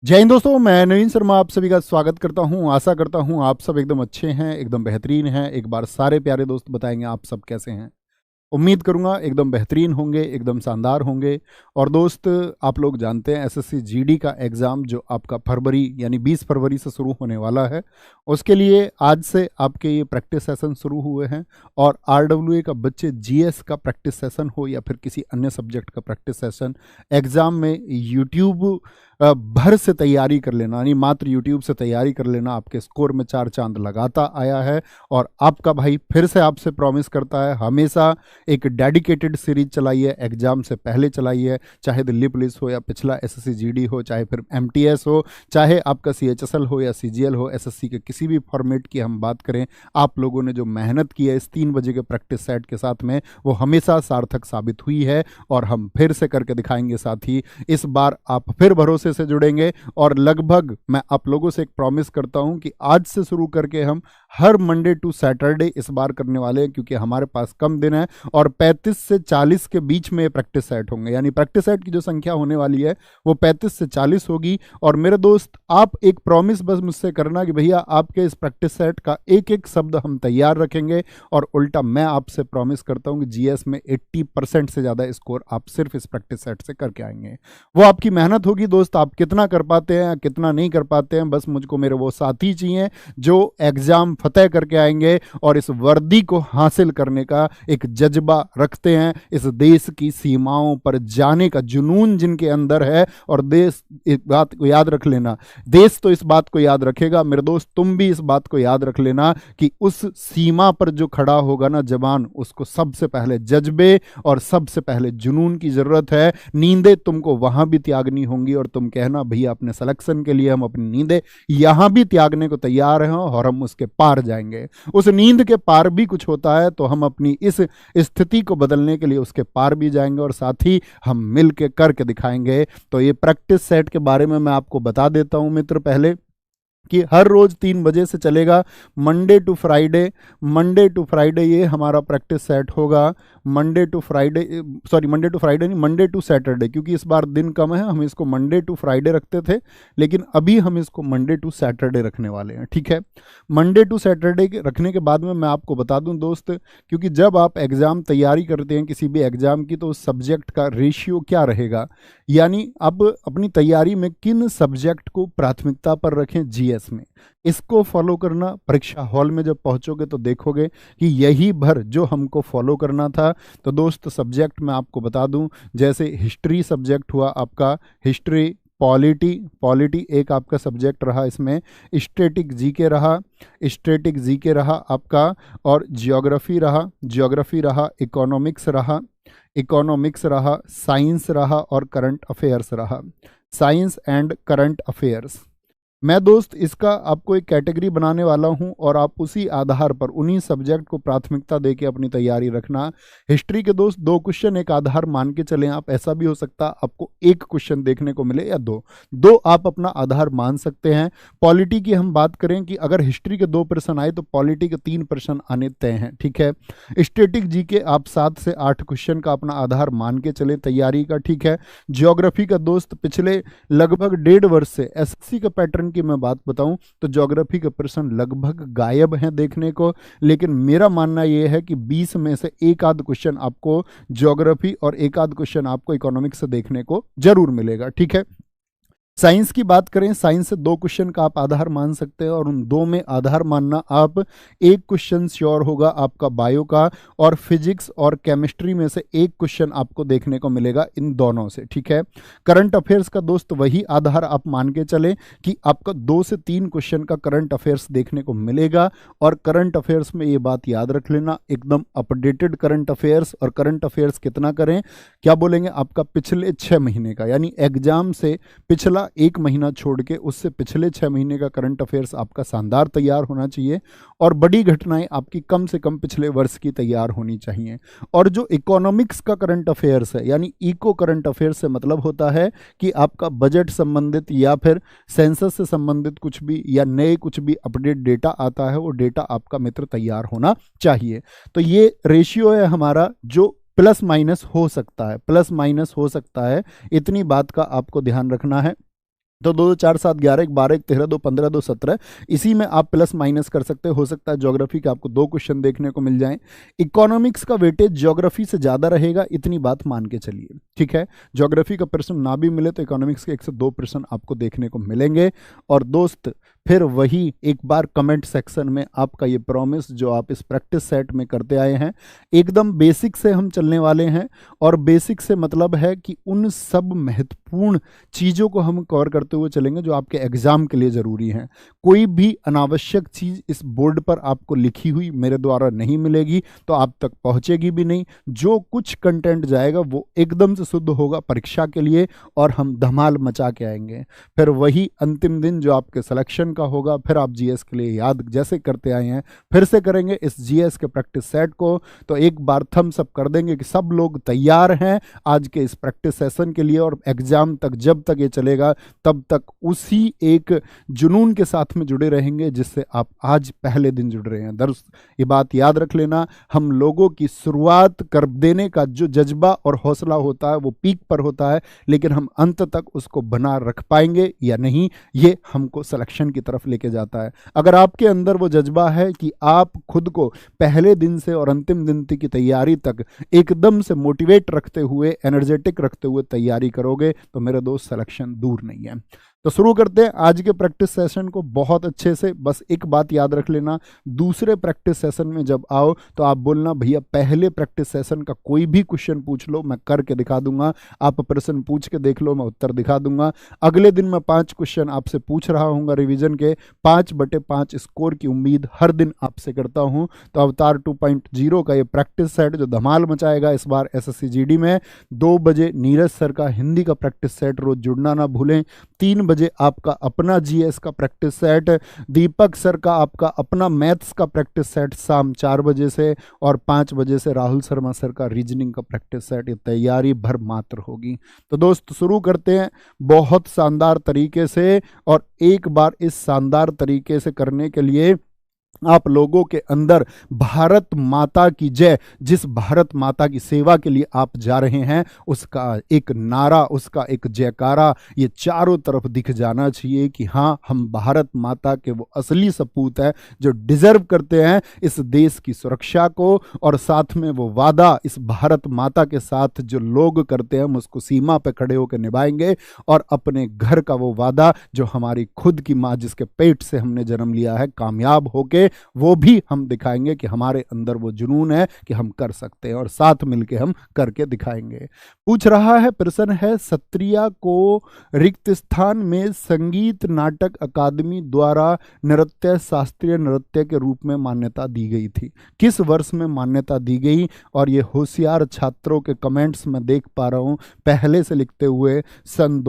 जय हिंद दोस्तों, मैं नवीन शर्मा आप सभी का स्वागत करता हूं। आशा करता हूं आप सब एकदम अच्छे हैं, एकदम बेहतरीन हैं। एक बार सारे प्यारे दोस्त बताएंगे आप सब कैसे हैं। उम्मीद करूंगा एकदम बेहतरीन होंगे, एकदम शानदार होंगे। और दोस्त, आप लोग जानते हैं एसएससी जीडी का एग्ज़ाम जो आपका फरवरी यानी 20 फरवरी से शुरू होने वाला है, उसके लिए आज से आपके ये प्रैक्टिस सेशन शुरू हुए हैं। और आरडब्ल्यूए का बच्चे जीएस का प्रैक्टिस सेशन हो या फिर किसी अन्य सब्जेक्ट का प्रैक्टिस सेशन, एग्ज़ाम में यूट्यूब भर से तैयारी कर लेना, यानी मात्र यूट्यूब से तैयारी कर लेना, आपके स्कोर में चार चांद लगाता आया है। और आपका भाई फिर से आपसे प्रॉमिस करता है, हमेशा एक डेडिकेटेड सीरीज चलाइए, एग्जाम से पहले चलाइए, चाहे दिल्ली पुलिस हो या पिछला एसएससी जीडी हो, चाहे फिर एमटीएस हो, चाहे आपका सीएचएसएल हो या सीजीएल हो, एसएससी के किसी भी फॉर्मेट की हम बात करें, आप लोगों ने जो मेहनत की है इस 3 बजे के प्रैक्टिस सेट के साथ में, वो हमेशा सार्थक साबित हुई है। और हम फिर से करके दिखाएंगे। साथ ही इस बार आप फिर भरोसे से जुड़ेंगे और लगभग मैं आप लोगों से एक प्रॉमिस करता हूं कि आज से शुरू करके हम हर मंडे टू सैटरडे इस बार करने वाले हैं, क्योंकि हमारे पास कम दिन है और 35 से 40 के बीच में प्रैक्टिस सेट होंगे। यानी प्रैक्टिस सेट की जो संख्या होने वाली है वो 35 से 40 होगी। और मेरे दोस्त, आप एक प्रॉमिस बस मुझसे करना कि भैया आपके इस प्रैक्टिस सेट का एक एक शब्द हम तैयार रखेंगे। और उल्टा मैं आपसे प्रॉमिस करता हूं कि जीएस में 80% से ज़्यादा स्कोर आप सिर्फ इस प्रैक्टिस सेट से करके आएंगे। वो आपकी मेहनत होगी दोस्त, आप कितना कर पाते हैं कितना नहीं कर पाते हैं, बस मुझको मेरे वो साथी चाहिए जो एग्जाम फतेह करके आएंगे और इस वर्दी को हासिल करने का एक जज्बा रखते हैं, इस देश की सीमाओं पर जाने का जुनून जिनके अंदर है। और देश, इस बात को याद रख लेना, देश तो इस बात को याद रखेगा मेरे दोस्त, तुम भी इस बात को याद रख लेना कि उस सीमा पर जो खड़ा होगा ना जवान, उसको सबसे पहले जज्बे और सबसे पहले जुनून की जरूरत है। नींदें तुमको वहां भी त्यागनी होंगी और तुम कहना भैया अपने सिलेक्शन के लिए हम अपनी नींदें यहां भी त्यागने को तैयार हैं और हम उसके पार जाएंगे। उस नींद के पार भी कुछ होता है तो हम अपनी इस स्थिति को बदलने के लिए उसके पार भी जाएंगे और साथ ही हम मिल के करके दिखाएंगे। तो ये प्रैक्टिस सेट के बारे में मैं आपको बता देता हूं मित्र पहले, कि हर रोज 3 बजे से चलेगा, Monday to Friday. Monday to Friday ये हमारा प्रैक्टिस सेट होगा। Monday to Friday, sorry Monday to Friday नहीं, मंडे टू सैटरडे, क्योंकि इस बार दिन कम है, हम इसको मंडे टू फ्राइडे रखते थे, लेकिन अभी हम इसको मंडे टू सैटरडे रखने वाले हैं। ठीक है, मंडे टू सैटरडे के रखने के बाद में मैं आपको बता दूं दोस्त, क्योंकि जब आप एग्ज़ाम तैयारी करते हैं किसी भी एग्ज़ाम की, तो उस सब्जेक्ट का रेशियो क्या रहेगा, यानी अब अपनी तैयारी में किन सब्जेक्ट को प्राथमिकता पर रखें जीएस में, इसको फॉलो करना। परीक्षा हॉल में जब पहुंचोगे तो देखोगे कि यही भर जो हमको फॉलो करना था। तो दोस्त, सब्जेक्ट मैं आपको बता दूं, जैसे हिस्ट्री सब्जेक्ट हुआ आपका, हिस्ट्री, पॉलिटी एक आपका सब्जेक्ट रहा, इसमें स्टैटिक जीके रहा, स्टैटिक जीके रहा आपका, और ज्योग्राफी रहा, इकोनॉमिक्स रहा, साइंस रहा और करंट अफेयर्स रहा, साइंस एंड करंट अफेयर्स। मैं दोस्त इसका आपको एक कैटेगरी बनाने वाला हूं और आप उसी आधार पर उन्हीं सब्जेक्ट को प्राथमिकता देके अपनी तैयारी रखना। हिस्ट्री के दोस्त 2 क्वेश्चन एक आधार मान के चलें आप, ऐसा भी हो सकता है आपको 1 क्वेश्चन देखने को मिले या 2 आप अपना आधार मान सकते हैं। पॉलिटी की हम बात करें कि अगर हिस्ट्री के 2 प्रश्न आए तो पॉलिटी के 3 प्रश्न आने तय हैं। ठीक है, स्टैटिक जी के आप 7 से 8 क्वेश्चन का अपना आधार मान के चले तैयारी का। ठीक है, ज्योग्राफी का दोस्त पिछले लगभग 1.5 वर्ष से एसएससी का पैटर्न की मैं बात बताऊं तो ज्योग्राफी के प्रश्न लगभग गायब हैं देखने को, लेकिन मेरा मानना यह है कि 20 में से एक आध क्वेश्चन आपको ज्योग्राफी और एक आध क्वेश्चन आपको इकोनॉमिक्स से देखने को जरूर मिलेगा। ठीक है, साइंस की बात करें, साइंस से 2 क्वेश्चन का आप आधार मान सकते हैं और उन 2 में आधार मानना आप, 1 क्वेश्चन श्योर होगा आपका बायो का, और फिजिक्स और केमिस्ट्री में से 1 क्वेश्चन आपको देखने को मिलेगा इन दोनों से। ठीक है, करंट अफेयर्स का दोस्त वही आधार आप मान के चले कि आपका 2 से 3 क्वेश्चन का करंट अफेयर्स देखने को मिलेगा। और करंट अफेयर्स में ये बात याद रख लेना, एकदम अपडेटेड करंट अफेयर्स। और करंट अफेयर्स कितना करें, क्या बोलेंगे, आपका पिछले 6 महीने का, यानी एग्जाम से पिछला 1 महीना छोड़ के उससे पिछले 6 महीने का करंट अफेयर्स आपका शानदार तैयार होना चाहिए। और बड़ी घटनाएं आपकी कम से कम पिछले वर्ष की तैयार होनी चाहिए। और जो इकोनॉमिक्स का करंट अफेयर्स है, यानी इको करंट अफेयर्स से मतलब होता है कि आपका बजट संबंधित या फिर सेंसस से संबंधित कुछ भी या नए कुछ भी अपडेट डेटा आता है, वो डेटा आपका मित्र तैयार होना चाहिए। तो ये रेशियो है हमारा जो प्लस माइनस हो सकता है, इतनी बात का आपको ध्यान रखना है। तो 2 2 4 7 11 1 12 1 13 2 15 2 17 इसी में आप प्लस माइनस कर सकते हो सकता है ज्योग्राफी के आपको 2 क्वेश्चन देखने को मिल जाएं। इकोनॉमिक्स का वेटेज ज्योग्राफी से ज़्यादा रहेगा, इतनी बात मान के चलिए, ठीक है। ज्योग्राफी का प्रश्न ना भी मिले तो इकोनॉमिक्स के 1 से 2 प्रश्न आपको देखने को मिलेंगे। और दोस्त फिर वही एक बार कमेंट सेक्शन में आपका ये प्रॉमिस जो आप इस प्रैक्टिस सेट में करते आए हैं, एकदम बेसिक से हम चलने वाले हैं। और बेसिक से मतलब है कि उन सब महत्वपूर्ण चीज़ों को हम कवर करते हुए चलेंगे जो आपके एग्जाम के लिए ज़रूरी हैं। कोई भी अनावश्यक चीज़ इस बोर्ड पर आपको लिखी हुई मेरे द्वारा नहीं मिलेगी, तो आप तक पहुंचेगी भी नहीं। जो कुछ कंटेंट जाएगा वो एकदम से शुद्ध होगा परीक्षा के लिए, और हम धमाल मचा के आएंगे। फिर वही अंतिम दिन जो आपके सिलेक्शन का होगा, फिर आप जीएस के लिए याद जैसे करते आए हैं फिर से करेंगे इस जीएस के प्रैक्टिस सेट को। तो एक बार थम्स अप कर देंगे कि सब लोग तैयार हैं आज के इस प्रैक्टिस सेशन के लिए, और एग्जाम तक जब तक ये चलेगा तब तक उसी एक जुनून के साथ में जुड़े रहेंगे जिससे आप आज पहले दिन जुड़ रहे हैं। दर्स ये बात याद रख लेना, हम लोगों की शुरुआत कर देने का जो जज्बा और हौसला होता है वो पीक पर होता है, लेकिन हम अंत तक उसको बना रख पाएंगे या नहीं ये हमको सिलेक्शन की तरफ लेके जाता है। अगर आपके अंदर वो जज्बा है कि आप खुद को पहले दिन से और अंतिम दिन की तैयारी तक एकदम से मोटिवेट रखते हुए, एनर्जेटिक रखते हुए तैयारी करोगे तो मेरे दोस्त सिलेक्शन दूर नहीं है। तो शुरू करते हैं आज के प्रैक्टिस सेशन को बहुत अच्छे से। बस एक बात याद रख लेना, दूसरे प्रैक्टिस सेशन में जब आओ तो आप बोलना भैया पहले प्रैक्टिस सेशन का कोई भी क्वेश्चन पूछ लो, मैं करके दिखा दूंगा। आप प्रश्न पूछ के देख लो, मैं उत्तर दिखा दूंगा। अगले दिन मैं 5 क्वेश्चन आपसे पूछ रहा हूँ रिवीजन के, 5/5 स्कोर की उम्मीद हर दिन आपसे करता हूँ। तो अवतार 2.0 का ये प्रैक्टिस सेट जो धमाल मचाएगा इस बार SSC GD में, 2 बजे नीरज सर का हिंदी का प्रैक्टिस सेट, रोज जुड़ना ना भूलें। 3 बजे आपका अपना जीएस का प्रैक्टिस सेट, दीपक सर का आपका अपना मैथ्स का प्रैक्टिस सेट शाम 4 बजे से, और 5 बजे से राहुल शर्मा सर का रीजनिंग का प्रैक्टिस सेट। ये तैयारी भर मात्र होगी। तो दोस्त शुरू करते हैं बहुत शानदार तरीके से, और एक बार इस शानदार तरीके से करने के लिए आप लोगों के अंदर भारत माता की जय, जिस भारत माता की सेवा के लिए आप जा रहे हैं, उसका एक नारा, उसका एक जयकारा ये चारों तरफ दिख जाना चाहिए कि हाँ हम भारत माता के वो असली सपूत हैं जो डिजर्व करते हैं इस देश की सुरक्षा को, और साथ में वो वादा इस भारत माता के साथ जो लोग करते हैं हम उसको सीमा पे खड़े होकर निभाएंगे, और अपने घर का वो वादा जो हमारी खुद की माँ जिसके पेट से हमने जन्म लिया है कामयाब होके वो भी हम दिखाएंगे कि हमारे अंदर वो जुनून है कि हम कर सकते हैं, और साथ मिलके हम करके दिखाएंगे। पूछ रहा है प्रश्न है, सत्रिया को रिक्त स्थान में संगीत नाटक अकादमी द्वारा नृत्य शास्त्रीय नृत्य के रूप में मान्यता दी गई थी, किस वर्ष में मान्यता दी गई? और ये होशियार छात्रों के कमेंट्स में देख पा रहा हूँ पहले से लिखते हुए सन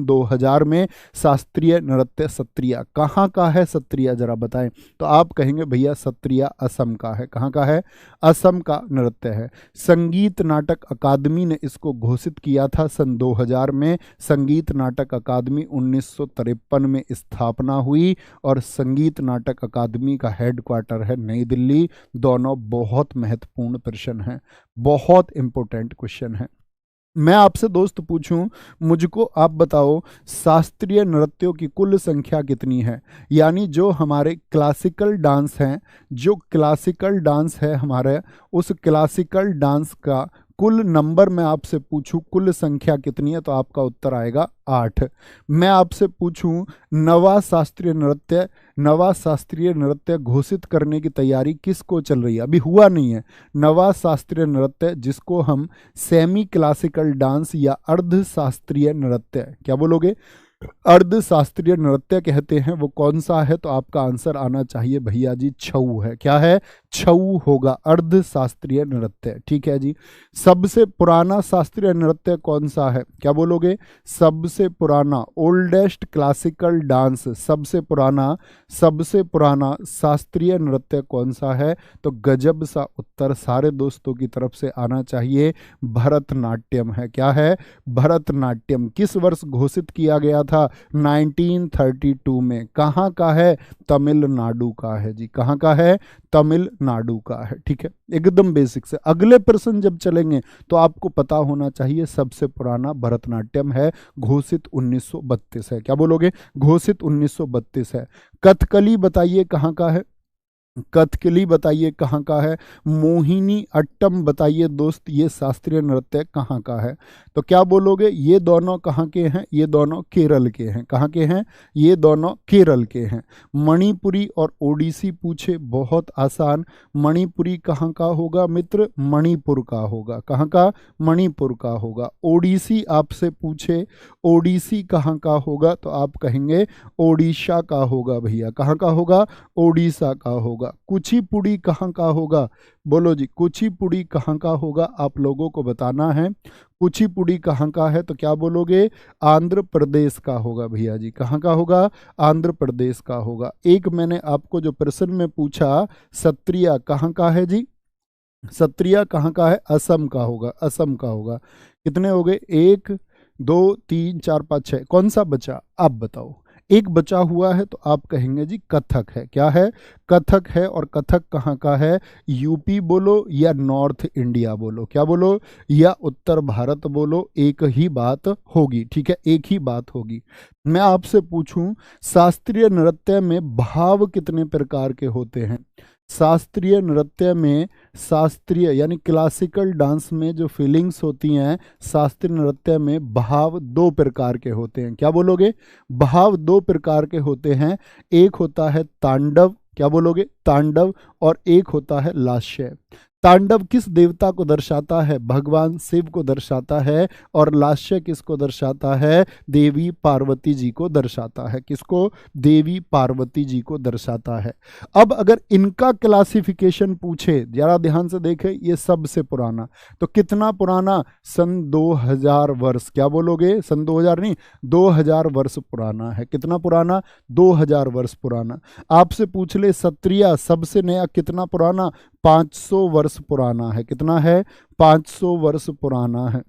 2000 में शास्त्रीय नृत्य सत्रिया कहाँ का है? सत्रिया जरा बताएं। तो आप कहेंगे भैया सत्रिया असम का है। कहाँ का है? असम का नृत्य है। संगीत नाटक अकादमी ने इसको घोषित किया था सन 2000 में। संगीत नाटक अकादमी 1953 में स्थापना हुई, और संगीत नाटक अकादमी का हेडक्वार्टर है नई दिल्ली। दोनों बहुत महत्वपूर्ण प्रश्न हैं, बहुत इंपॉर्टेंट क्वेश्चन है। मैं आपसे दोस्त पूछूं, मुझको आप बताओ शास्त्रीय नृत्यों की कुल संख्या कितनी है? यानी जो हमारे क्लासिकल डांस हैं, जो क्लासिकल डांस है हमारे, उस क्लासिकल डांस का कुल नंबर मैं आपसे पूछूं कुल संख्या कितनी है, तो आपका उत्तर आएगा 8। मैं आपसे पूछूं नवा शास्त्रीय नृत्य घोषित करने की तैयारी किसको चल रही है? अभी हुआ नहीं है। नवा शास्त्रीय नृत्य जिसको हम सेमी क्लासिकल डांस या अर्ध शास्त्रीय नृत्य, क्या बोलोगे? अर्ध शास्त्रीय नृत्य कहते हैं, वो कौन सा है? तो आपका आंसर आना चाहिए भैया जी छऊ है। क्या है? छऊ होगा अर्ध शास्त्रीय नृत्य। ठीक है जी। सबसे पुराना शास्त्रीय नृत्य कौन सा है? क्या बोलोगे? सबसे पुराना ओल्डेस्ट क्लासिकल डांस, सबसे पुराना शास्त्रीय नृत्य कौन सा है? तो गजब सा उत्तर सारे दोस्तों की तरफ से आना चाहिए, भरतनाट्यम है। क्या है? भरतनाट्यम। किस वर्ष घोषित किया गया था? 1932 में। कहाँ का है? तमिलनाडु का है जी। कहाँ का है? तमिलनाडु नाडु का है। ठीक है, एकदम बेसिक से। अगले प्रश्न जब चलेंगे तो आपको पता होना चाहिए सबसे पुराना भरतनाट्यम है, घोषित 1932 है। क्या बोलोगे? घोषित 1932 है। कथकली बताइए कहाँ का है? कथकली बताइए कहाँ का है? मोहिनी अट्टम बताइए दोस्त, ये शास्त्रीय नृत्य कहाँ का है? तो क्या बोलोगे? ये दोनों कहाँ के हैं? ये दोनों केरल के हैं। कहाँ के हैं? ये दोनों केरल के हैं। मणिपुरी और ओडिसी पूछे, बहुत आसान। मणिपुरी कहाँ का होगा मित्र? मणिपुर का होगा। कहाँ का? मणिपुर का होगा। ओडिसी आपसे पूछे, ओडिसी कहाँ का होगा? तो आप कहेंगे ओडिशा का होगा भैया। कहाँ का होगा? ओडिशा का होगा। कुचिपुड़ी कहाँ का होगा? बोलो जी, कुचिपुड़ी कहाँ का होगा? आप लोगों को बताना है। कुचिपुड़ी कहाँ का है? तो क्या बोलोगे? आंध्र प्रदेश का होगा भैया जी। कहाँ का होगा? आंध्र प्रदेश का होगा। एक मैंने आपको जो प्रश्न में पूछा, सत्रिया कहाँ का है जी? सत्रिया कहाँ का है? असम का होगा। असम का होगा। कितने हो गए? 1 2 3 4 5 6। कौन सा बचा? आप बताओ। एक बचा हुआ है तो आप कहेंगे जी कथक है। क्या है? कथक है। और कथक कहाँ का है? यूपी बोलो या नॉर्थ इंडिया बोलो, क्या बोलो, या उत्तर भारत बोलो, एक ही बात होगी। ठीक है, एक ही बात होगी। मैं आपसे पूछूं, शास्त्रीय नृत्य में भाव कितने प्रकार के होते हैं? शास्त्रीय नृत्य में, शास्त्रीय यानी क्लासिकल डांस में जो फीलिंग्स होती हैं, शास्त्रीय नृत्य में भाव 2 प्रकार के होते हैं। क्या बोलोगे? भाव 2 प्रकार के होते हैं। एक होता है तांडव, क्या बोलोगे? तांडव। और एक होता है लास्य। तांडव किस देवता को दर्शाता है? भगवान शिव को दर्शाता है। और लास्य किसको दर्शाता है? देवी पार्वती जी को दर्शाता है। किसको? देवी पार्वती जी को दर्शाता है। अब अगर इनका क्लासिफिकेशन पूछे, जरा ध्यान से देखें, ये सबसे पुराना, तो कितना पुराना? सन 2000 वर्ष। क्या बोलोगे? सन 2000 नहीं, 2000 वर्ष पुराना है। कितना पुराना? 2000 वर्ष पुराना। आपसे पूछ ले सत्रिया सबसे नया कितना पुराना? 500 वर्ष पुराना है। कितना है? 500 वर्ष पुराना है।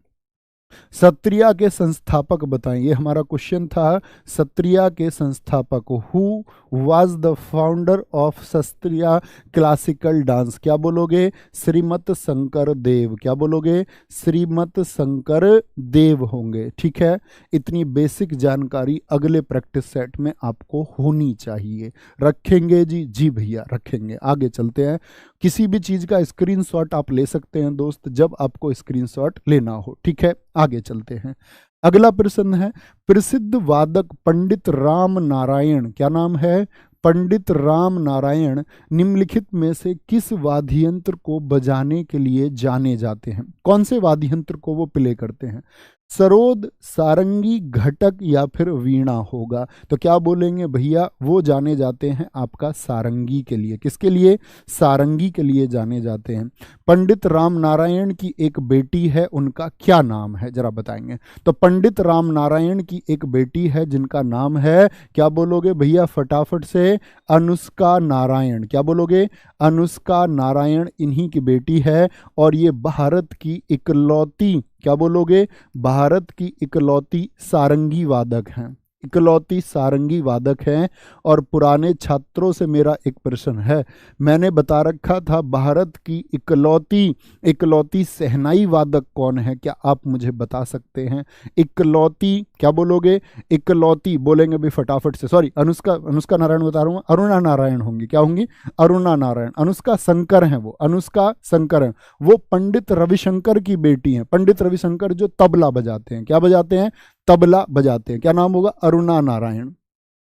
सत्रिया के संस्थापक बताएं, ये हमारा क्वेश्चन था। सत्रिया के संस्थापक, who was the founder of Sattriya classical dance? क्या बोलोगे? श्रीमत शंकर देव। क्या बोलोगे? श्रीमत शंकर देव होंगे। ठीक है, इतनी बेसिक जानकारी अगले प्रैक्टिस सेट में आपको होनी चाहिए। रखेंगे जी? जी भैया रखेंगे। आगे चलते हैं। किसी भी चीज का स्क्रीनशॉट आप ले सकते हैं दोस्त, जब आपको स्क्रीनशॉट लेना हो। ठीक है, आगे चलते हैं। अगला प्रश्न है, प्रसिद्ध वादक पंडित राम नारायण, क्या नाम है? पंडित राम नारायण निम्नलिखित में से किस वाद्य यंत्र को बजाने के लिए जाने जाते हैं? कौन से वाद्य यंत्र को वो प्ले करते हैं? सरोद, सारंगी, घटक या फिर वीणा होगा? तो क्या बोलेंगे भैया? वो जाने जाते हैं आपका सारंगी के लिए। किसके लिए? सारंगी के लिए जाने जाते हैं। पंडित राम नारायण की एक बेटी है, उनका क्या नाम है? जरा बताएंगे। तो पंडित राम नारायण की एक बेटी है जिनका नाम है, क्या बोलोगे भैया फटाफट से? अनुष्का नारायण। क्या बोलोगे? अनुष्का नारायण इन्हीं की बेटी है। और ये भारत की इकलौती, क्या बोलोगे? भारत की इकलौती सारंगी वादक हैं। इकलौती सारंगी वादक हैं। और पुराने छात्रों से मेरा एक प्रश्न है, मैंने बता रखा था भारत की इकलौती शहनाई वादक कौन है? क्या आप मुझे बता सकते हैं? इकलौती, क्या बोलोगे? इकलौती बोलेंगे भी फटाफट से। सॉरी, अनुष्का नारायण बता रहा हूँ, अरुणा नारायण होंगी। क्या होंगी? अरुणा नारायण। अनुष्का शंकर हैं वो, अनुष्का शंकर हैं वो। पंडित रविशंकर की बेटी हैं। पंडित रविशंकर जो तबला बजाते हैं, क्या बजाते हैं? तबला बजाते हैं। क्या नाम होगा? अरुणा नारायण।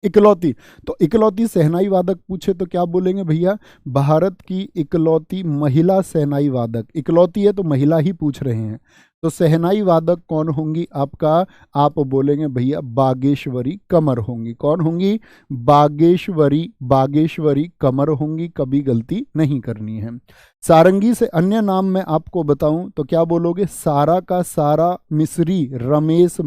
इकलौती, तो इकलौती शहनाई वादक पूछे तो क्या बोलेंगे भैया? भारत की इकलौती महिला शहनाई वादक। इकलौती है तो महिला ही पूछ रहे हैं, तो शहनाई वादक कौन होंगी आपका? आप बोलेंगे भैया बागेश्वरी कमर होंगी। कौन होंगी? बागेश्वरी कमर होंगी। कभी गलती नहीं करनी है। सारंगी से अन्य नाम मैं आपको बताऊं तो क्या बोलोगे? सारा का सारा मिस्री, रमेश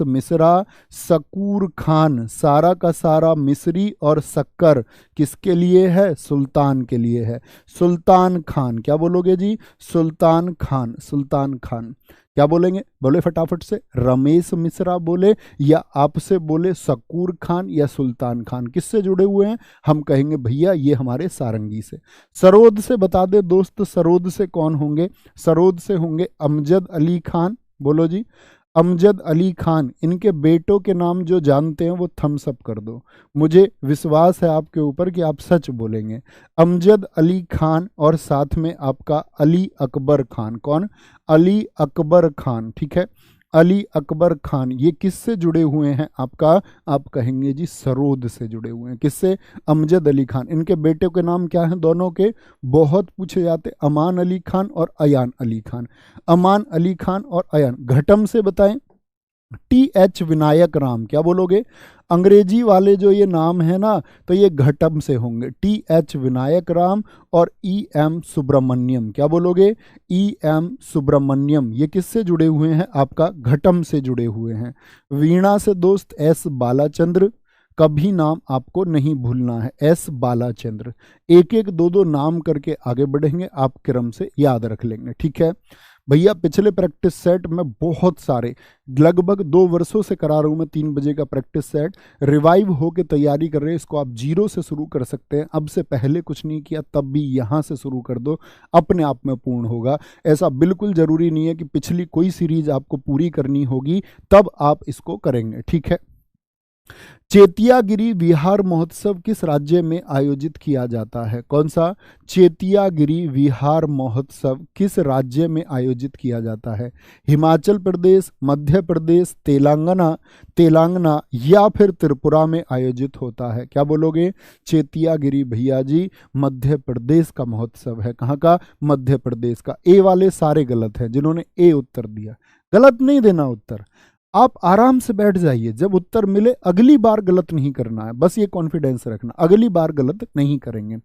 मिश्रा। सकूर खान, सारा का सारा मिस्री और शक्कर किसके लिए है? सुल्तान के लिए है। सुल्तान खान, क्या बोलोगे जी? सुल्तान खान। सुल्तान खान। क्या बोलेंगे, बोले फटाफट से, रमेश मिश्रा बोले या आपसे बोले सकूर खान या सुल्तान खान, किससे जुड़े हुए हैं? हम कहेंगे भैया ये हमारे सारंगी से। सरोद से बता दे दोस्त, सरोद से कौन होंगे? सरोद से होंगे अमजद अली खान। बोलो जी, अमजद अली खान। इनके बेटों के नाम जो जानते हैं वो थम्स अप कर दो, मुझे विश्वास है आपके ऊपर कि आप सच बोलेंगे। अमजद अली खान और साथ में आपका अली अकबर खान। कौन? अली अकबर खान, ठीक है, अली अकबर खान। ये किससे जुड़े हुए हैं आपका? आप कहेंगे जी सरोद से जुड़े हुए हैं। किससे? अमजद अली खान। इनके बेटे के नाम क्या हैं दोनों के? बहुत पूछे जाते, अमान अली खान और अयान अली खान। अमान अली खान और अयान। घटम से बताएं, TH विनायक राम। क्या बोलोगे? अंग्रेजी वाले जो ये नाम है ना, तो ये घटम से होंगे, TH विनायक राम और EM सुब्रमण्यम। क्या बोलोगे? EM सुब्रमण्यम। ये किससे जुड़े हुए हैं? आपका घटम से जुड़े हुए हैं। वीणा से दोस्त S बालाचंद्र। कभी नाम आपको नहीं भूलना है, S बालाचंद्र। एक एक दो दो नाम करके आगे बढ़ेंगे, आप क्रम से याद रख लेंगे, ठीक है भैया। पिछले प्रैक्टिस सेट में बहुत सारे, लगभग 2 वर्षों से करा रहा हूँ मैं 3 बजे का प्रैक्टिस सेट, रिवाइव होके तैयारी कर रहे हैं। इसको आप 0 से शुरू कर सकते हैं, अब से पहले कुछ नहीं किया तब भी यहाँ से शुरू कर दो, अपने आप में पूर्ण होगा। ऐसा बिल्कुल ज़रूरी नहीं है कि पिछली कोई सीरीज आपको पूरी करनी होगी तब आप इसको करेंगे, ठीक है। चेतियागिरी विहार महोत्सव किस राज्य में आयोजित किया जाता है? कौन सा? चेतियागिरी विहार महोत्सव किस राज्य में आयोजित किया जाता है? हिमाचल प्रदेश, मध्य प्रदेश, तेलंगाना या फिर त्रिपुरा में आयोजित होता है? क्या बोलोगे? चेतियागिरी भैया जी मध्य प्रदेश का महोत्सव है। कहाँ का? मध्य प्रदेश का। ए वाले सारे गलत हैं, जिन्होंने ए उत्तर दिया गलत नहीं देना उत्तर। आप आराम से बैठ जाइए, जब उत्तर मिले अगली बार गलत नहीं करना है, बस ये कॉन्फिडेंस रखना, अगली बार गलत नहीं करेंगे।